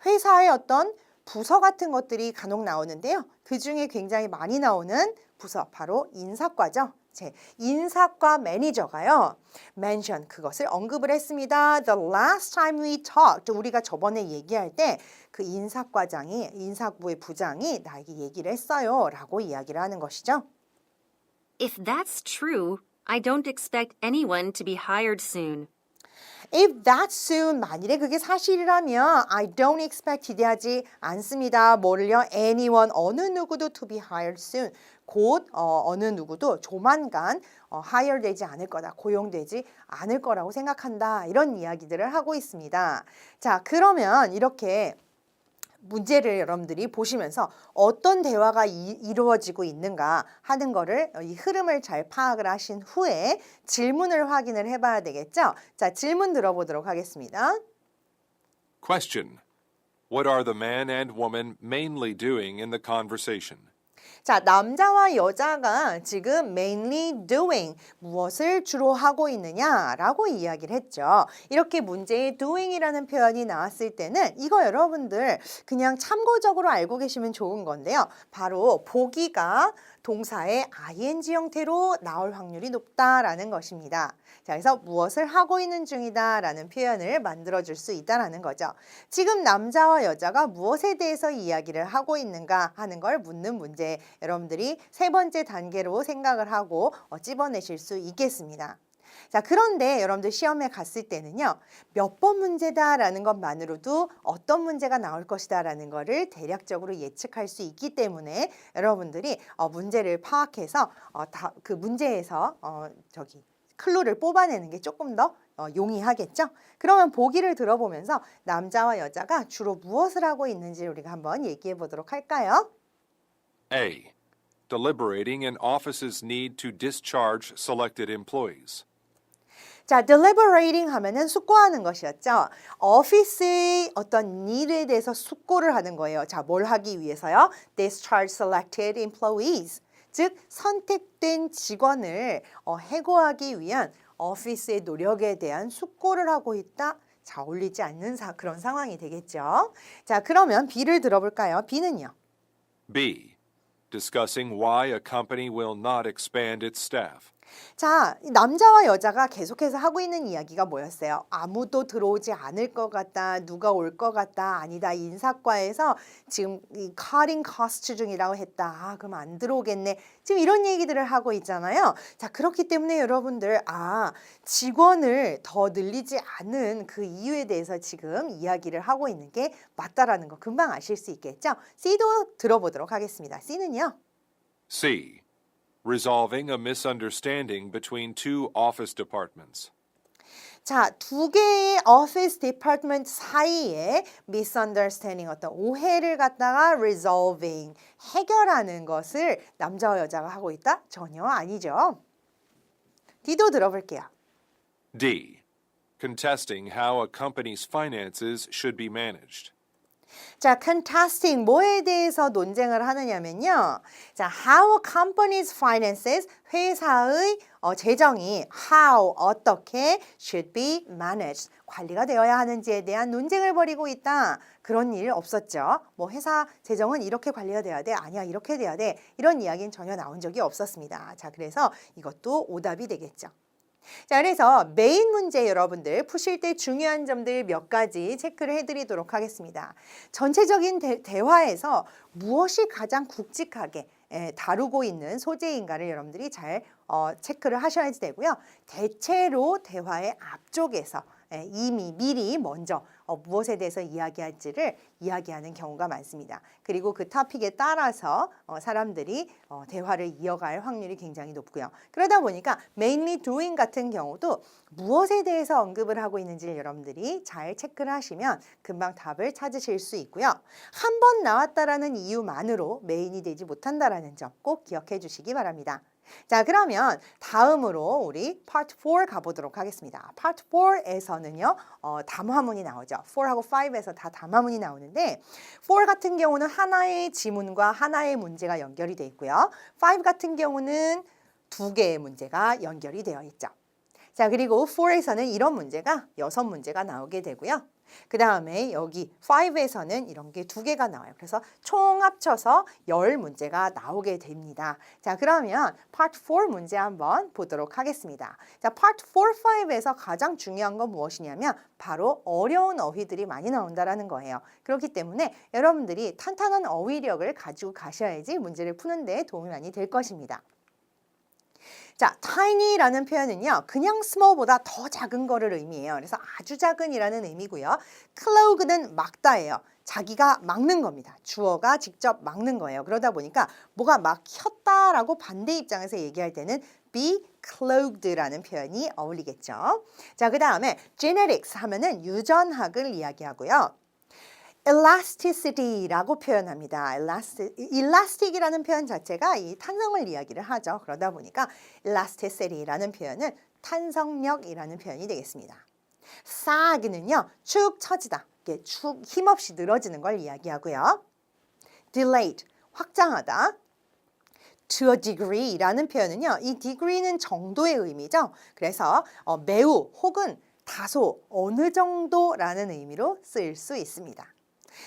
회사의 어떤 부서 같은 것들이 간혹 나오는데요. 그 중에 굉장히 많이 나오는 부서, 바로 인사과죠. 제 인사과 매니저가요. mention 그것을 언급을 했습니다. The last time we talked. 우리가 저번에 얘기할 때 그 인사과장이, 인사부의 부장이 나에게 얘기를 했어요. 라고 이야기를 하는 것이죠. If that's true, I don't expect anyone to be hired soon. If that's soon, 만일에 그게 사실이라면 I don't expect 기대하지 않습니다. 뭐를요? Anyone, 어느 누구도 to be hired soon. 곧 어느 누구도 조만간 hire 되지 않을 거다. 고용되지 않을 거라고 생각한다. 이런 이야기들을 하고 있습니다. 자, 그러면 이렇게 문제를 여러분들이 보시면서 어떤 대화가 이루어지고 있는가 하는 거를 이 흐름을 잘 파악을 하신 후에 질문을 확인을 해봐야 되겠죠? 자, 질문 들어보도록 하겠습니다. Question. What are the man and woman mainly doing in the conversation? 자, 남자와 여자가 지금 mainly doing 무엇을 주로 하고 있느냐라고 이야기를 했죠. 이렇게 문제에 doing이라는 표현이 나왔을 때는 이거 여러분들 그냥 참고적으로 알고 계시면 좋은 건데요. 바로 보기가 동사의 ing 형태로 나올 확률이 높다라는 것입니다. 자, 그래서 무엇을 하고 있는 중이다라는 표현을 만들어줄 수 있다라는 거죠. 지금 남자와 여자가 무엇에 대해서 이야기를 하고 있는가 하는 걸 묻는 문제 여러분들이 세 번째 단계로 생각을 하고 찝어내실 수 있겠습니다. 자, 그런데 여러분들 시험에 갔을 때는요. 몇 번 문제다라는 것만으로도 어떤 문제가 나올 것이다라는 거를 대략적으로 예측할 수 있기 때문에 여러분들이 문제를 파악해서 그 문제에서 클루를 뽑아내는 게 조금 더 용이하겠죠? 그러면 보기를 들어보면서 남자와 여자가 주로 무엇을 하고 있는지 우리가 한번 얘기해 보도록 할까요? A. Deliberating in office's need to discharge selected employees. 자, deliberating 하면은 숙고하는 것이었죠. 오피스의 어떤 일에 대해서 숙고를 하는 거예요. 자, 뭘 하기 위해서요? Discharge selected employees. 즉, 선택된 직원을 해고하기 위한 오피스의 노력에 대한 숙고를 하고 있다. 자, 어울리지 않는 그런 상황이 되겠죠. 자, 그러면 B를 들어볼까요? B는요? B. Discussing why a company will not expand its staff. 자, 남자와 여자가 계속해서 하고 있는 이야기가 뭐였어요? 아무도 들어오지 않을 것 같다. 누가 올 것 같다. 아니다. 인사과에서 지금 이 cutting cost 중이라고 했다. 아, 그럼 안 들어오겠네. 지금 이런 얘기들을 하고 있잖아요. 자, 그렇기 때문에 여러분들 직원을 더 늘리지 않은 그 이유에 대해서 지금 이야기를 하고 있는 게 맞다라는 거 금방 아실 수 있겠죠? C도 들어보도록 하겠습니다. C는요? C. Resolving a misunderstanding between two office departments. 자, 두 개의 office department 사이에 misunderstanding, 어떤 오해를 갖다가 resolving, 해결하는 것을 남자와 여자가 하고 있다? 전혀 아니죠. D도 들어볼게요. D. Contesting how a company's finances should be managed. 자, contesting 뭐에 대해서 논쟁을 하느냐면요. 자, how a company's finances, 회사의 재정이 how, 어떻게 should be managed, 관리가 되어야 하는지에 대한 논쟁을 벌이고 있다. 그런 일 없었죠. 뭐 회사 재정은 이렇게 관리가 돼야 돼. 아니야, 이렇게 돼야 돼. 이런 이야기는 전혀 나온 적이 없었습니다. 자, 그래서 이것도 오답이 되겠죠. 자, 그래서 메인 문제 여러분들 푸실 때 중요한 점들 몇 가지 체크를 해드리도록 하겠습니다. 전체적인 대화에서 무엇이 가장 굵직하게 다루고 있는 소재인가를 여러분들이 잘 체크를 하셔야 되고요. 대체로 대화의 앞쪽에서 이미 미리 먼저 무엇에 대해서 이야기할지를 이야기하는 경우가 많습니다. 그리고 그 토픽에 따라서 사람들이 대화를 이어갈 확률이 굉장히 높고요. 그러다 보니까 mainly doing 같은 경우도 무엇에 대해서 언급을 하고 있는지를 여러분들이 잘 체크를 하시면 금방 답을 찾으실 수 있고요. 한 번 나왔다라는 이유만으로 메인이 되지 못한다라는 점 꼭 기억해 주시기 바랍니다. 자, 그러면 다음으로 우리 Part 4 가보도록 하겠습니다. Part 4에서는요, 담화문이 나오죠. 4하고 5에서 다 담화문이 나오는데 4 같은 경우는 하나의 지문과 하나의 문제가 연결이 되어 있고요. 5 같은 경우는 두 개의 문제가 연결이 되어 있죠. 자, 그리고 4에서는 이런 문제가 6문제가 나오게 되고요. 그 다음에 여기 5에서는 이런 게 2개가 나와요. 그래서 총 합쳐서 10문제가 나오게 됩니다. 자, 그러면 Part 4 문제 한번 보도록 하겠습니다. 자, Part 4, 5에서 가장 중요한 건 무엇이냐면 바로 어려운 어휘들이 많이 나온다라는 거예요. 그렇기 때문에 여러분들이 탄탄한 어휘력을 가지고 가셔야지 문제를 푸는 데 도움이 많이 될 것입니다. 자, tiny라는 표현은요, 그냥 small보다 더 작은 거를 의미해요. 그래서 아주 작은이라는 의미고요. clog는 막다예요. 자기가 막는 겁니다. 주어가 직접 막는 거예요. 그러다 보니까 뭐가 막혔다라고 반대 입장에서 얘기할 때는 be clogged라는 표현이 어울리겠죠. 자, 그 다음에 genetics 하면은 유전학을 이야기하고요. elasticity라고 표현합니다. elastic이라는 표현 자체가 이 탄성을 이야기를 하죠. 그러다 보니까 elasticity라는 표현은 탄성력이라는 표현이 되겠습니다. sag는요, 축 처지다, 축 힘없이 늘어지는 걸 이야기하고요. delayed, 확장하다. to a degree라는 표현은요, 이 degree는 정도의 의미죠. 그래서 매우 혹은 다소 어느 정도라는 의미로 쓰일 수 있습니다.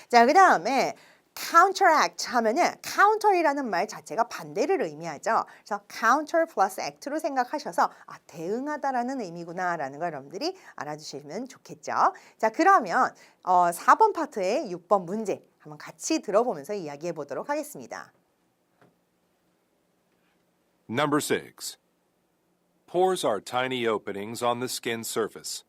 자, 그 다음에 counteract 하면은 counter이라는 말 자체가 반대를 의미하죠. 그래서 counter plus act로 생각하셔서 대응하다라는 의미구나라는 걸 여러분들이 알아주시면 좋겠죠. 자, 그러면 4번 파트의 6번 문제 한번 같이 들어보면서 이야기해 보도록 하겠습니다. Number 6. Pores are tiny openings on the skin surface.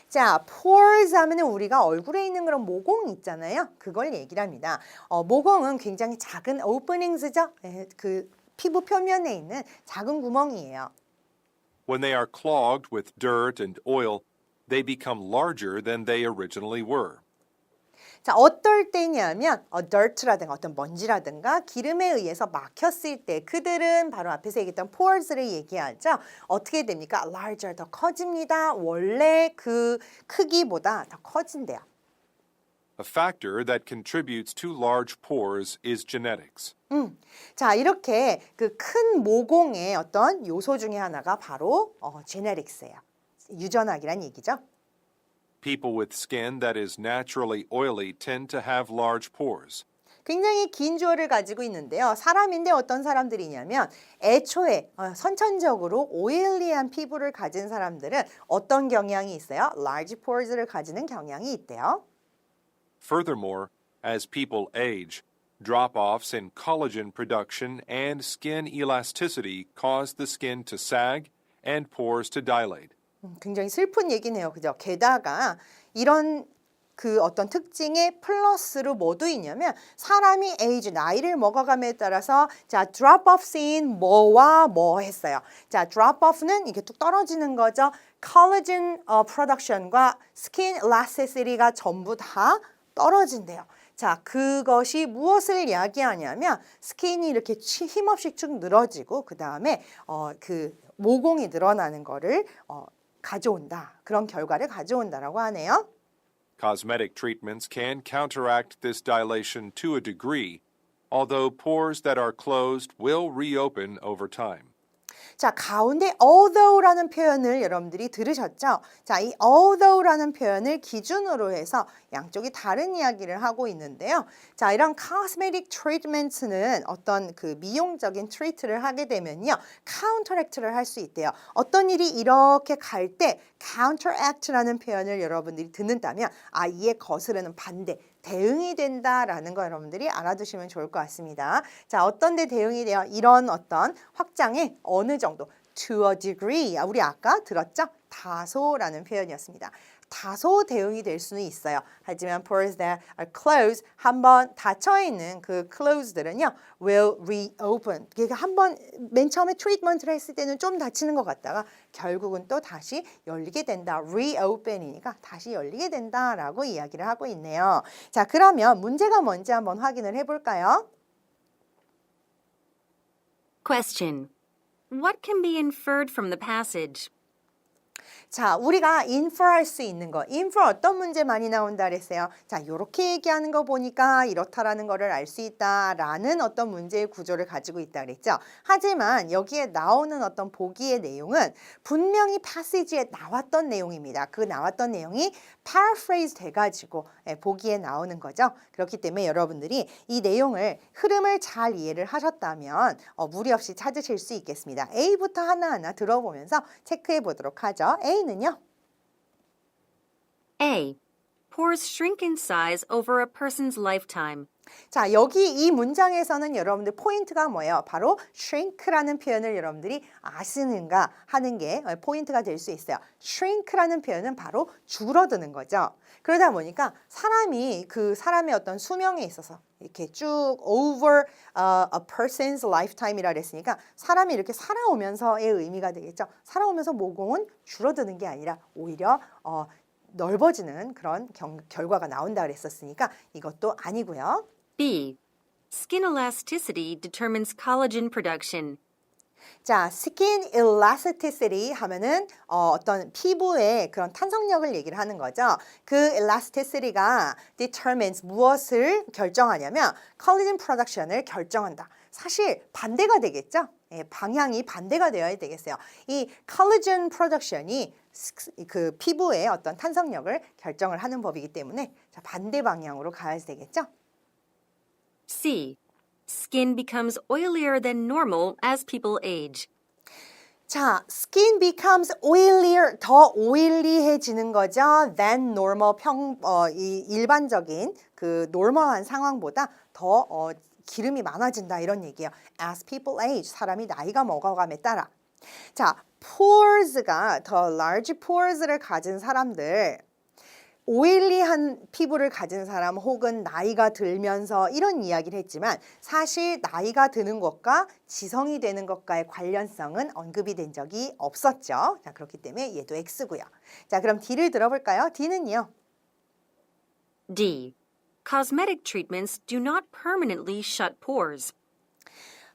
자, pores 하면은 우리가 얼굴에 있는 그런 모공 있잖아요. 그걸 얘기를 합니다. 모공은 굉장히 작은 openings죠. 그 피부 표면에 있는 작은 구멍이에요. When they are clogged with dirt and oil, they become larger than they originally were. 자, 어떨 때냐면 dirt라든가 어떤 먼지라든가 기름에 의해서 막혔을 때 그들은 바로 앞에서 얘기했던 pores를 얘기하죠. 어떻게 됩니까? larger, 더 커집니다. 원래 그 크기보다 더 커진대요. A factor that contributes to large pores is genetics. 자, 이렇게 그 큰 모공의 어떤 요소 중에 하나가 바로 genetics예요. 유전학이란 얘기죠. People with skin that is naturally oily tend to have large pores. 굉장히 긴 주어를 가지고 있는데요. 사람인데 어떤 사람들이냐면 애초에 선천적으로 오일리한 피부를 가진 사람들은 어떤 경향이 있어요? large pores를 가지는 경향이 있대요. Furthermore, as people age, drop-offs in collagen production and skin elasticity cause the skin to sag and pores to dilate. 굉장히 슬픈 얘기네요. 그죠? 게다가 이런 그 어떤 특징의 플러스로 뭐도 있냐면 사람이 age, 나이를 먹어감에 따라서 자, drop off in 뭐와 뭐 했어요. 자, drop off는 이게 뚝 떨어지는 거죠. collagen production과 skin elasticity가 전부 다 떨어진대요. 자, 그것이 무엇을 이야기하냐면 스킨이 이렇게 힘없이 축 늘어지고 그 다음에 그 모공이 늘어나는 거를 가져온다. 그런 결과를 가져온다라고 하네요. Cosmetic treatments can counteract this dilation to a degree, although pores that are closed will reopen over time. 자, 가운데 although라는 표현을 여러분들이 들으셨죠? 자, 이 although라는 표현을 기준으로 해서 양쪽이 다른 이야기를 하고 있는데요. 자, 이런 cosmetic treatments는 어떤 그 미용적인 트리트를 하게 되면요. counteract를 할 수 있대요. 어떤 일이 이렇게 갈 때 counteract라는 표현을 여러분들이 듣는다면 아, 이에 거스르는 반대, 대응이 된다라는 거 여러분들이 알아두시면 좋을 것 같습니다. 자, 어떤 데 대응이 돼요? 이런 어떤 확장에 어느 정도 to a degree. 우리 아까 들었죠? 다소라는 표현이었습니다. 다소 대응이 될 수는 있어요. 하지만 pores that are closed, 한번 닫혀 있는 그 closed들은요, will reopen. 그러니까 한번 맨 처음에 트리트먼트를 했을 때는 좀 닫히는 것 같다가 결국은 또 다시 열리게 된다. reopen이니까 다시 열리게 된다라고 이야기를 하고 있네요. 자, 그러면 문제가 뭔지 한번 확인을 해볼까요? Question. What can be inferred from the passage? 자, 우리가 infer할 수 있는 거. infer 어떤 문제 많이 나온다 그랬어요. 자, 이렇게 얘기하는 거 보니까 이렇다라는 거를 알 수 있다라는 어떤 문제의 구조를 가지고 있다 그랬죠. 하지만 여기에 나오는 어떤 보기의 내용은 분명히 passage에 나왔던 내용입니다. 그 나왔던 내용이 paraphrase 돼가지고 보기에 나오는 거죠. 그렇기 때문에 여러분들이 이 내용을 흐름을 잘 이해를 하셨다면 무리 없이 찾으실 수 있겠습니다. A부터 하나하나 들어보면서 체크해 보도록 하죠. A는요. A. Pores shrink in size over a person's lifetime. 자, 여기 이 문장에서는 여러분들 포인트가 뭐예요? 바로 shrink라는 표현을 여러분들이 아시는가 하는 게 포인트가 될 수 있어요. shrink라는 표현은 바로 줄어드는 거죠. 그러다 보니까 사람이 그 사람의 어떤 수명에 있어서 이렇게 쭉 over a person's lifetime이라 그랬으니까 사람이 이렇게 살아오면서의 의미가 되겠죠. 살아오면서 모공은 줄어드는 게 아니라 오히려 넓어지는 그런 결과가 나온다 그랬었으니까 이것도 아니고요. B. Skin elasticity determines collagen production. 자, skin elasticity 하면은 어떤 피부의 그런 탄성력을 얘기를 하는 거죠. 그 elasticity가 determines 무엇을 결정하냐면 collagen production을 결정한다. 사실 반대가 되겠죠. 예, 방향이 반대가 되어야 되겠어요. 이 collagen production이 그 피부의 어떤 탄성력을 결정을 하는 법이기 때문에 자, 반대 방향으로 가야 되겠죠. C. Skin becomes oilier than normal as people age. 자, skin becomes oilier, 더 오일리해지는 거죠. than normal, 일반적인 그 노멀한 상황보다 더 기름이 많아진다 이런 얘기예요. As people age, 사람이 나이가 먹어감에 따라. 자, pores가 더 large pores를 가진 사람들, 오일리한 피부를 가진 사람 혹은 나이가 들면서 이런 이야기를 했지만 사실 나이가 드는 것과 지성이 되는 것과의 관련성은 언급이 된 적이 없었죠. 자, 그렇기 때문에 얘도 X고요. 자, 그럼 D를 들어볼까요? D는요. D. Cosmetic treatments do not permanently shut pores.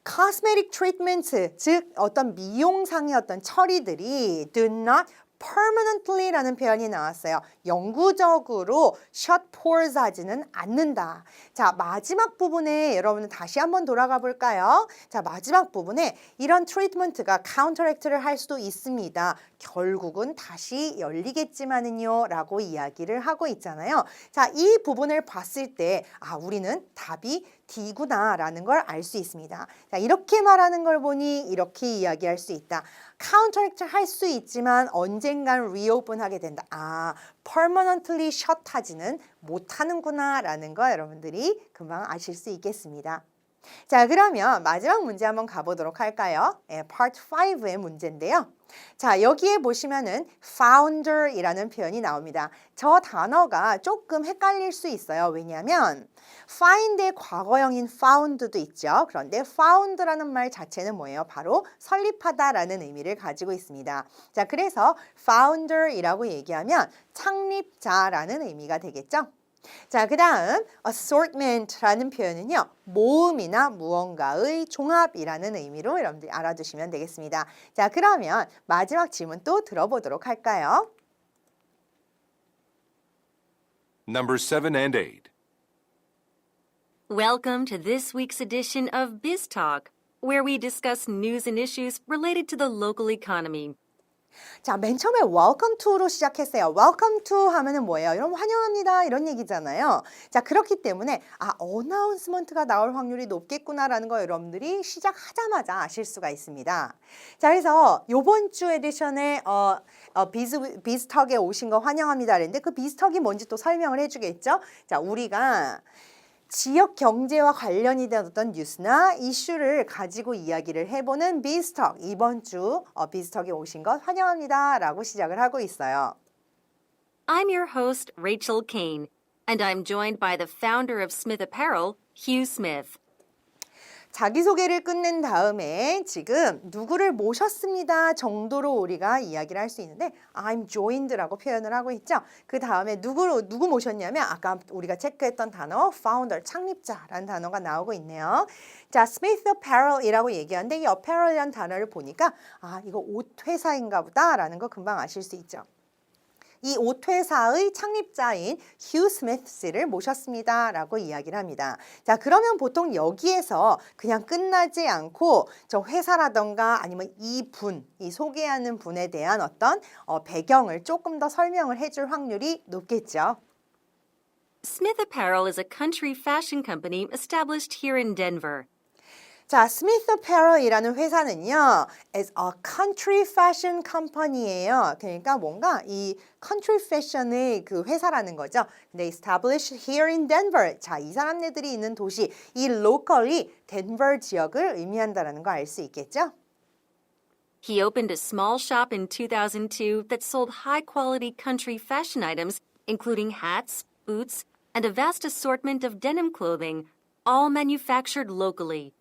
Cosmetic treatments, 즉 어떤 미용상의 어떤 처리들이 do not permanently라는 표현이 나왔어요. 영구적으로 shut pores 하지는 않는다. 자, 마지막 부분에 여러분은 다시 한번 돌아가 볼까요? 자, 마지막 부분에 이런 트리트먼트가 counteract를 할 수도 있습니다. 결국은 다시 열리겠지만은요 라고 이야기를 하고 있잖아요. 자, 이 부분을 봤을 때 아, 우리는 답이 D구나 라는 걸 알 수 있습니다. 자, 이렇게 말하는 걸 보니 이렇게 이야기할 수 있다. counteract 할 수 있지만 언젠간 reopen 하게 된다. 아, permanently shut 하지는 못하는구나 라는 거 여러분들이 금방 아실 수 있겠습니다. 자, 그러면 마지막 문제 한번 가보도록 할까요? 예, Part 5의 문제인데요. 자, 여기에 보시면은 founder이라는 표현이 나옵니다. 저 단어가 조금 헷갈릴 수 있어요. 왜냐하면 find의 과거형인 found도 있죠. 그런데 found라는 말 자체는 뭐예요? 바로 설립하다라는 의미를 가지고 있습니다. 자, 그래서 founder이라고 얘기하면 창립자라는 의미가 되겠죠. 자, 그 다음 assortment라는 표현은요. 모음이나 무언가의 종합이라는 의미로 여러분들이 알아두시면 되겠습니다. 자, 그러면 마지막 질문 또 들어보도록 할까요? Number 7 and 8. Welcome to this week's edition of Biz Talk, where we discuss news and issues related to the local economy. 자, 맨 처음에 welcome to로 시작했어요. welcome to 하면은 뭐예요? 여러분 환영합니다 이런 얘기잖아요. 자, 그렇기 때문에 어나운스먼트가 나올 확률이 높겠구나라는 거 여러분들이 시작하자마자 아실 수가 있습니다. 자, 그래서 요번 주 에디션에 비즈톡에 오신 거 환영합니다 그랬는데 그 비즈톡이 뭔지 또 설명을 해주겠죠? 자, 우리가 지역 경제와 관련이 된 어떤 뉴스나 이슈를 가지고 이야기를 해보는 비즈톡, 이번 주 비즈톡에 오신 것 환영합니다 라고 시작을 하고 있어요. I'm your host, Rachel Kane, and I'm joined by the founder of Smith Apparel, Hugh Smith. 자기소개를 끝낸 다음에 지금 누구를 모셨습니다 정도로 우리가 이야기를 할 수 있는데 I'm joined라고 표현을 하고 있죠. 그 다음에 누구 모셨냐면 아까 우리가 체크했던 단어 founder, 창립자라는 단어가 나오고 있네요. 자, Smith Apparel이라고 얘기하는데 이 apparel이라는 단어를 보니까 이거 옷 회사인가 보다라는 거 금방 아실 수 있죠. 이 옷회사의 창립자인 휴 스미스 씨를 모셨습니다 라고 이야기를 합니다. 자, 그러면 보통 여기에서 그냥 끝나지 않고 저 회사라던가 아니면 이 소개하는 분에 대한 어떤 배경을 조금 더 설명을 해줄 확률이 높겠죠. Smith Apparel is a country fashion company established here in Denver. 자, Smith Apparel이라는 회사는요, is a country fashion company예요. 그러니까 뭔가 이 country fashion의 그 회사라는 거죠. 근데 established here in Denver. 자, 이 사람네들이 있는 도시, 이 local이 덴버 지역을 의미한다는 거 알 수 있겠죠? He opened a small shop in 2002 that sold high-quality country fashion items, including hats, boots, and a vast assortment of denim clothing, all manufactured locally.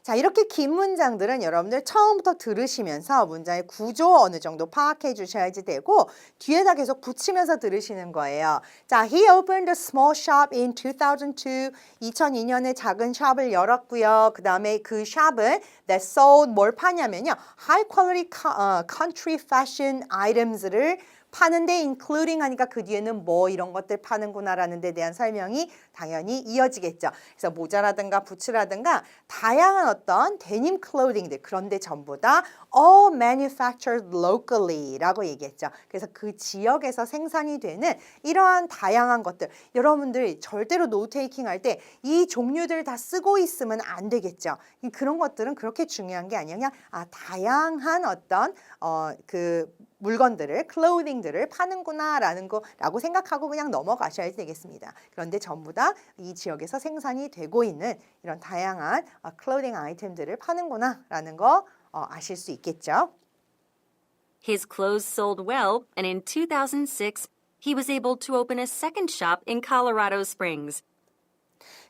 자, 이렇게 긴 문장들은 여러분들 처음부터 들으시면서 문장의 구조 어느 정도 파악해 주셔야지 되고 뒤에다 계속 붙이면서 들으시는 거예요. 자, he opened a small shop in 2002. 2002년에 작은 샵을 열었고요. 그 다음에 그 샵은 that sold 뭘 파냐면요. high quality country fashion items를 파는데 including 하니까 그 뒤에는 뭐 이런 것들 파는구나라는 데 대한 설명이 당연히 이어지겠죠. 그래서 모자라든가 부츠라든가 다양한 어떤 데님 클로딩들 그런데 전부 다 all manufactured locally 라고 얘기했죠. 그래서 그 지역에서 생산이 되는 이러한 다양한 것들 여러분들 절대로 노테이킹 할 때 이 종류들 다 쓰고 있으면 안 되겠죠. 그런 것들은 그렇게 중요한 게 아니라 그냥 다양한 어떤 그 물건들을, 클로딩들을 파는구나라는 거라고 생각하고 그냥 넘어가셔야 되겠습니다. 그런데 전부 다 이 지역에서 생산이 되고 있는 이런 다양한 클로딩 아이템들을 파는구나라는 거 아실 수 있겠죠. His clothes sold well, and in 2006, he was able to open a second shop in Colorado Springs.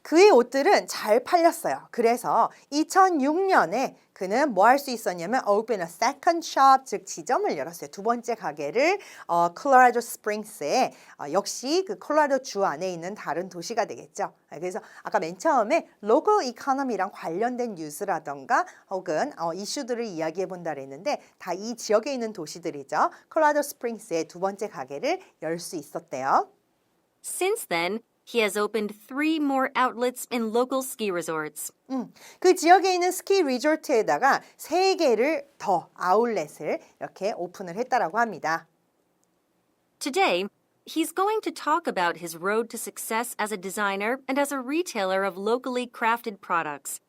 그의 옷들은 잘 팔렸어요. 그래서 2006년에 그는 뭐 할 수 있었냐면 open a second shop, 즉 지점을 열었어요. 두 번째 가게를 콜로라도 스프링스에 역시 그 콜로라도 주 안에 있는 다른 도시가 되겠죠. 그래서 아까 맨 처음에 local economy랑 관련된 뉴스라던가 혹은 이슈들을 이야기해 본다 그랬는데 다 이 지역에 있는 도시들이죠. 콜로라도 스프링스에 두 번째 가게를 열 수 있었대요. Since then, he has opened 3 more outlets in local ski resorts. 그 지역에 있는 스키 리조트에다가 3개를 더 아울렛을 이렇게 오픈을 했다라고 합니다. Today, he's going to talk about his road to success as a designer and as a retailer of locally crafted products.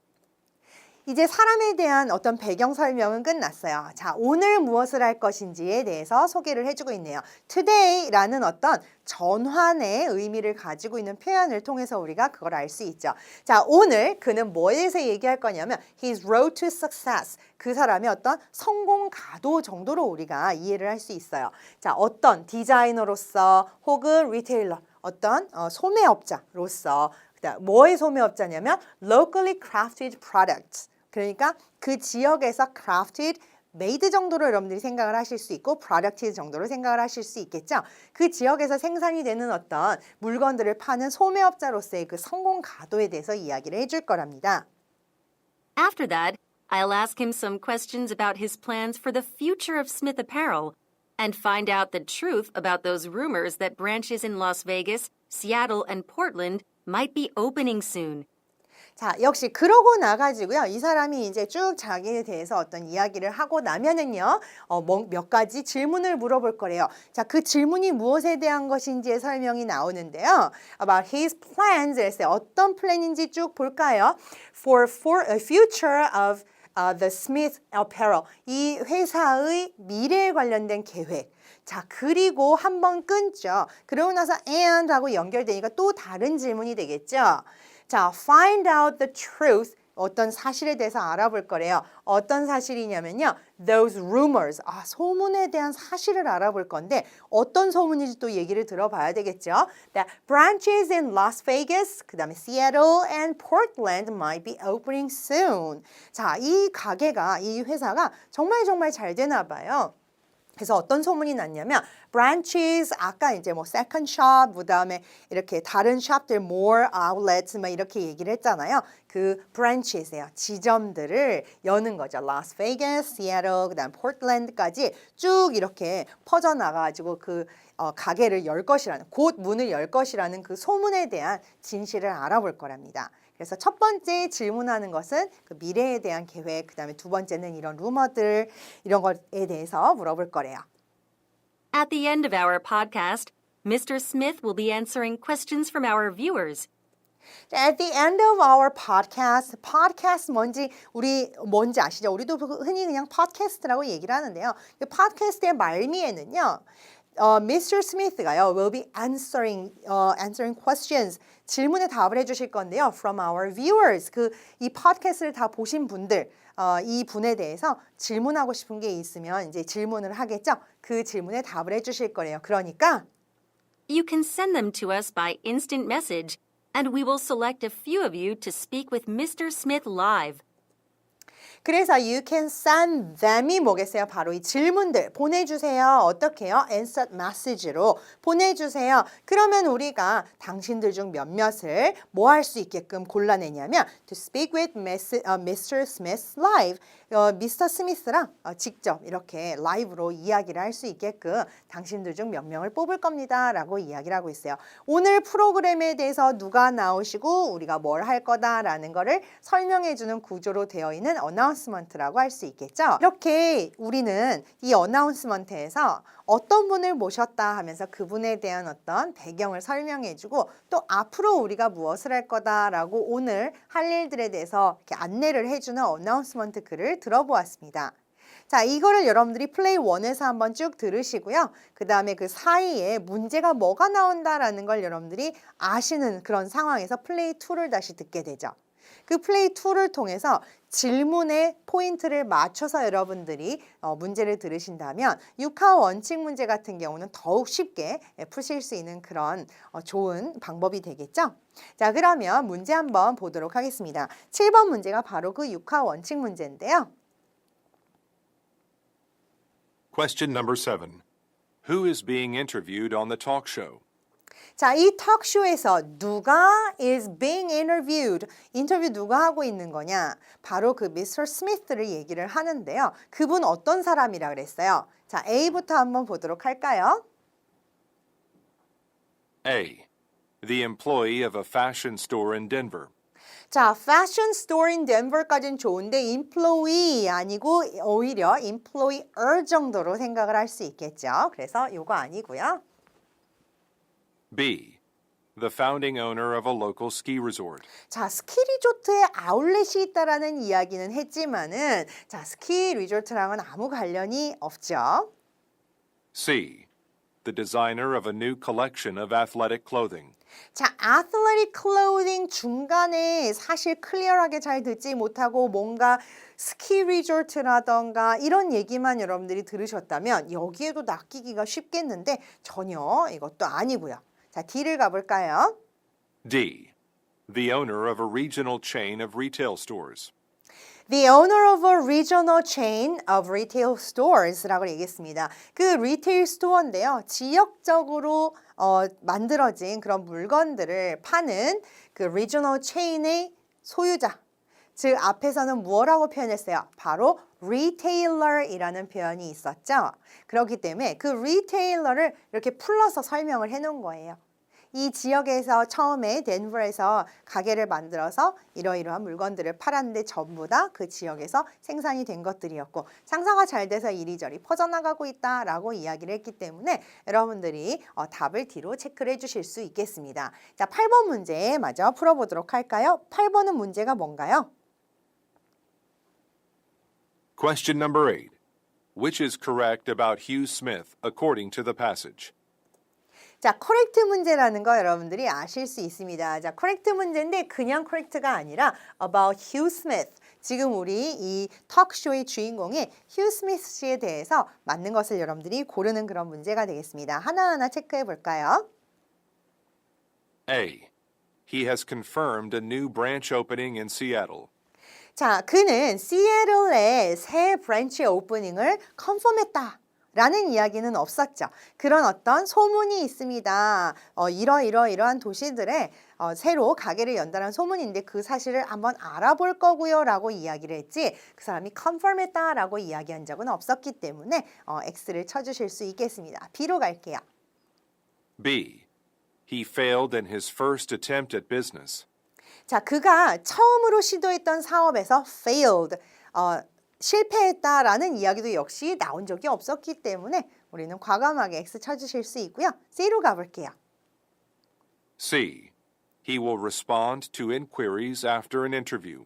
이제 사람에 대한 어떤 배경 설명은 끝났어요. 자, 오늘 무엇을 할 것인지에 대해서 소개를 해주고 있네요. Today라는 어떤 전환의 의미를 가지고 있는 표현을 통해서 우리가 그걸 알 수 있죠. 자, 오늘 그는 뭐에 대해서 얘기할 거냐면 His road to success. 그 사람의 어떤 성공 가도 정도로 우리가 이해를 할 수 있어요. 자, 어떤 디자이너로서 혹은 리테일러, 어떤 소매업자로서 뭐의 소매업자냐면 locally crafted products. 그러니까 그 지역에서 crafted, made 정도로 여러분들이 생각을 하실 수 있고 producted 정도로 생각을 하실 수 있겠죠. 그 지역에서 생산이 되는 어떤 물건들을 파는 소매업자로서의 그 성공 가도에 대해서 이야기를 해줄 거랍니다. After that, I'll ask him some questions about his plans for the future of Smith Apparel and find out the truth about those rumors that branches in Las Vegas, Seattle, and Portland might be opening soon. 자, 역시 그러고 나가지고요. 이 사람이 이제 쭉 자기에 대해서 어떤 이야기를 하고 나면은요. 몇 가지 질문을 물어볼 거래요. 자, 그 질문이 무엇에 대한 것인지의 설명이 나오는데요. About his plans, 어떤 플랜인지 쭉 볼까요? For a future of the Smith Apparel. 이 회사의 미래에 관련된 계획. 자, 그리고 한번 끊죠. 그러고 나서 and하고 연결되니까 또 다른 질문이 되겠죠. 자, find out the truth. 어떤 사실에 대해서 알아볼 거래요. 어떤 사실이냐면요. Those rumors. 소문에 대한 사실을 알아볼 건데 어떤 소문인지 또 얘기를 들어봐야 되겠죠. That branches in Las Vegas, 그 다음에 Seattle and Portland might be opening soon. 자, 이 가게가, 이 회사가 정말 잘 되나 봐요. 그래서 어떤 소문이 났냐면 branches 아까 이제 뭐 second shop 그다음에 이렇게 다른 샵들 more outlets 막 이렇게 얘기를 했잖아요. 그 branches예요. 지점들을 여는 거죠. Las Vegas, Seattle, 그다음 Portland까지 쭉 이렇게 퍼져 나가 가지고 그 가게를 열 것이라는 곧 문을 열 것이라는 그 소문에 대한 진실을 알아볼 거랍니다. 그래서 첫 번째 질문하는 것은 그 미래에 대한 계획, 그 다음에 두 번째는 이런 루머들, 이런 것에 대해서 물어볼 거래요. At the end of our podcast, Mr. Smith will be answering questions from our viewers. At the end of our podcast, podcast 뭔지 아시죠? 우리도 흔히 그냥 팟캐스트라고 얘기를 하는데요. 이 팟캐스트의 말미에는요. Mr. Smith가요 will be answering questions 질문에 답을 해주실 건데요 from our viewers 이 팟캐스트를 다 보신 분들 이 분에 대해서 질문하고 싶은 게 있으면 이제 질문을 하겠죠 그 질문에 답을 해주실 거래요 그러니까 You can send them to us by instant message and we will select a few of you to speak with Mr. Smith live. 그래서 you can send them이 뭐겠어요? 바로 이 질문들 보내주세요. 어떻게 해요? instant message로 보내주세요. 그러면 우리가 당신들 중 몇몇을 뭐 할 수 있게끔 골라내냐면 to speak with Mr. Smith live. 미스터 스미스랑 직접 이렇게 라이브로 이야기를 할 수 있게끔 당신들 중 몇 명을 뽑을 겁니다. 라고 이야기를 하고 있어요. 오늘 프로그램에 대해서 누가 나오시고 우리가 뭘 할 거다라는 거를 설명해주는 구조로 되어 있는 어나운스먼트라고 할 수 있겠죠. 이렇게 우리는 이 어나운스먼트에서 어떤 분을 모셨다 하면서 그분에 대한 어떤 배경을 설명해주고 또 앞으로 우리가 무엇을 할 거다라고 오늘 할 일들에 대해서 이렇게 안내를 해주는 어나운스먼트 글을 들어보았습니다. 자, 이거를 여러분들이 플레이 1에서 한번 쭉 들으시고요. 그 다음에 그 사이에 문제가 뭐가 나온다라는 걸 여러분들이 아시는 그런 상황에서 플레이 2를 다시 듣게 되죠. 그 플레이 2를 통해서 질문의 포인트를 맞춰서 여러분들이 문제를 들으신다면 육하 원칙 문제 같은 경우는 더욱 쉽게 푸실 수 있는 그런 좋은 방법이 되겠죠. 자, 그러면 문제 한번 보도록 하겠습니다. 7번 문제가 바로 그 육하 원칙 문제인데요. Question number 7. Who is being interviewed on the talk show? 자, 이 톡쇼에서 누가 is being interviewed? 인터뷰 누가 하고 있는 거냐? 바로 그 미스터 스미스를 얘기를 하는데요. 그분 어떤 사람이라 그랬어요? 자, A부터 한번 보도록 할까요? A. The employee of a fashion store in Denver. 자, fashion store in Denver까지는 좋은데 employee 아니고 오히려 employer 정도로 생각을 할 수 있겠죠. 그래서 이거 아니고요. B. the founding owner of a local ski resort. 자, 스키 리조트에 아울렛이 있다라는 이야기는 했지만은 자, 스키 리조트랑은 아무 관련이 없죠. C. The designer of a new collection of athletic clothing. 자, athletic clothing 중간에 사실 클리어하게 잘 듣지 못하고 뭔가 스키 리조트라던가 이런 얘기만 여러분들이 들으셨다면 여기에도 낚이기가 쉽겠는데 전혀 이것도 아니고요. 자, D를 가볼까요? D. The owner of a regional chain of retail stores. The owner of a regional chain of retail stores라고 얘기했습니다. 그 리테일 스토어인데요. 지역적으로 만들어진 그런 물건들을 파는 그 regional chain의 소유자. 즉 앞에서는 무엇라고 표현했어요? 바로 retailer이라는 표현이 있었죠. 그렇기 때문에 그 retailer를 이렇게 풀러서 설명을 해놓은 거예요. 이 지역에서 처음에 덴버에서 가게를 만들어서 이러이러한 물건들을 팔았는데 전부 다 그 지역에서 생산이 된 것들이었고 장사가 잘 돼서 이리저리 퍼져나가고 있다라고 이야기를 했기 때문에 여러분들이 답을 D로 체크를 해주실 수 있겠습니다. 자, 8번 문제 마저 풀어보도록 할까요? 8번은 문제가 뭔가요? Question number 8. Which is correct about Hugh Smith according to the passage? 자, correct 문제라는 거 여러분들이 아실 수 있습니다. 자, correct 문제인데 그냥 correct가 아니라 about Hugh Smith. 지금 우리 이 톡쇼의 주인공인 휴 스미스 씨에 대해서 맞는 것을 여러분들이 고르는 그런 문제가 되겠습니다. 하나하나 체크해 볼까요? A. He has confirmed a new branch opening in Seattle. 자, 그는 시애틀에 새 브랜치 오프닝을 컨펌했다. 라는 이야기는 없었죠. 그런 어떤 소문이 있습니다. 이러한 도시들에 새로 가게를 연다는 소문인데 그 사실을 한번 알아볼 거고요 라고 이야기를 했지 그 사람이 컨펌했다 라고 이야기한 적은 없었기 때문에 X를 쳐주실 수 있겠습니다. B로 갈게요. B. He failed in his first attempt at business. 자, 그가 처음으로 시도했던 사업에서 failed, 실패했다라는 이야기도 역시 나온 적이 없었기 때문에 우리는 과감하게 X 쳐주실 수 있고요. C로 가볼게요. C. He will respond to inquiries after an interview.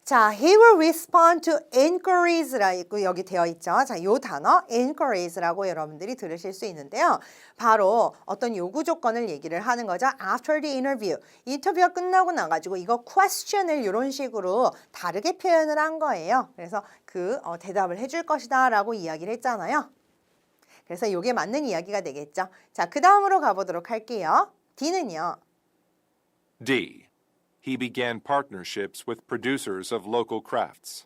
자, he will respond to inquiries라고 여기 되어 있죠. 자, 이 단어 inquiries라고 여러분들이 들으실 수 있는데요. 바로 어떤 요구 조건을 얘기를 하는 거죠. After the interview. 인터뷰가 끝나고 나가지고 이거 question을 이런 식으로 다르게 표현을 한 거예요. 그래서 그 대답을 해줄 것이다 라고 이야기를 했잖아요. 그래서 이게 맞는 이야기가 되겠죠. 자, 그 다음으로 가보도록 할게요. D는요. D. He began partnerships with producers of local crafts.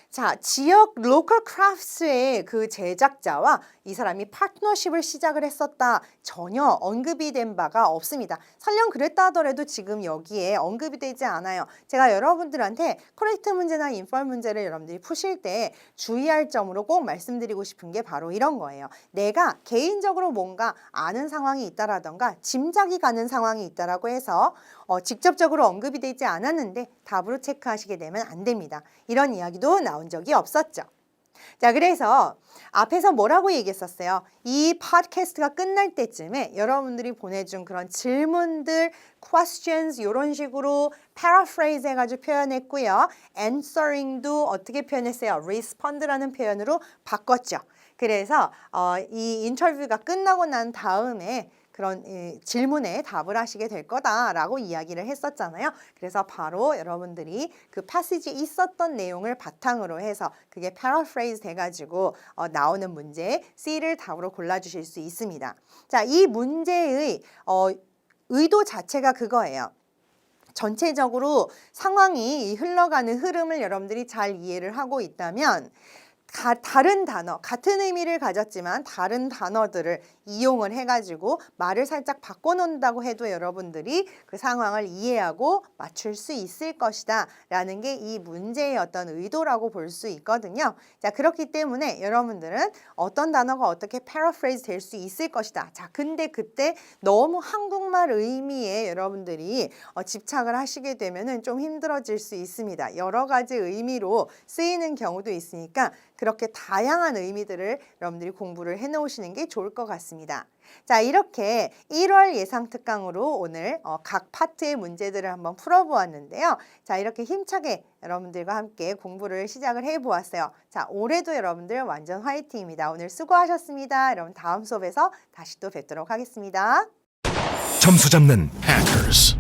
자, 지역 로컬 크래프트의 그 제작자와 이 사람이 파트너십을 시작을 했었다. 전혀 언급이 된 바가 없습니다. 설령 그랬다 하더라도 지금 여기에 언급이 되지 않아요. 제가 여러분들한테 코렉트 문제나 인펄 문제를 여러분들이 푸실 때 주의할 점으로 꼭 말씀드리고 싶은 게 바로 이런 거예요. 내가 개인적으로 뭔가 아는 상황이 있다라던가 짐작이 가는 상황이 있다라고 해서 직접적으로 언급이 되지 않았는데 답으로 체크하시게 되면 안 됩니다. 이런 이야기도 나온 적이 없었죠. 자, 그래서 앞에서 뭐라고 얘기했었어요? 이 팟캐스트가 끝날 때쯤에 여러분들이 보내준 그런 질문들, questions 이런 식으로 paraphrase 해가지고 표현했고요. answering도 어떻게 표현했어요? respond라는 표현으로 바꿨죠. 그래서 이 인터뷰가 끝나고 난 다음에 그런 질문에 답을 하시게 될 거다라고 이야기를 했었잖아요. 그래서 바로 여러분들이 그 패시지에 있었던 내용을 바탕으로 해서 그게 paraphrase 돼가지고 나오는 문제 C를 답으로 골라주실 수 있습니다. 자, 이 문제의 의도 자체가 그거예요. 전체적으로 상황이 흘러가는 흐름을 여러분들이 잘 이해를 하고 있다면 다른 단어, 같은 의미를 가졌지만 다른 단어들을 이용을 해가지고 말을 살짝 바꿔놓는다고 해도 여러분들이 그 상황을 이해하고 맞출 수 있을 것이다 라는 게 이 문제의 어떤 의도라고 볼 수 있거든요. 자, 그렇기 때문에 여러분들은 어떤 단어가 어떻게 paraphrase 될 수 있을 것이다. 자, 근데 그때 너무 한국말 의미에 여러분들이 집착을 하시게 되면은 좀 힘들어질 수 있습니다. 여러 가지 의미로 쓰이는 경우도 있으니까 그렇게 다양한 의미들을 여러분들이 공부를 해놓으시는 게 좋을 것 같습니다. 자, 이렇게 1월 예상 특강으로 오늘 각 파트의 문제들을 한번 풀어보았는데요. 자, 이렇게 힘차게 여러분들과 함께 공부를 시작을 해보았어요. 자, 올해도 여러분들 완전 화이팅입니다. 오늘 수고하셨습니다. 여러분 다음 수업에서 다시 또 뵙도록 하겠습니다. 점수 잡는 Hackers.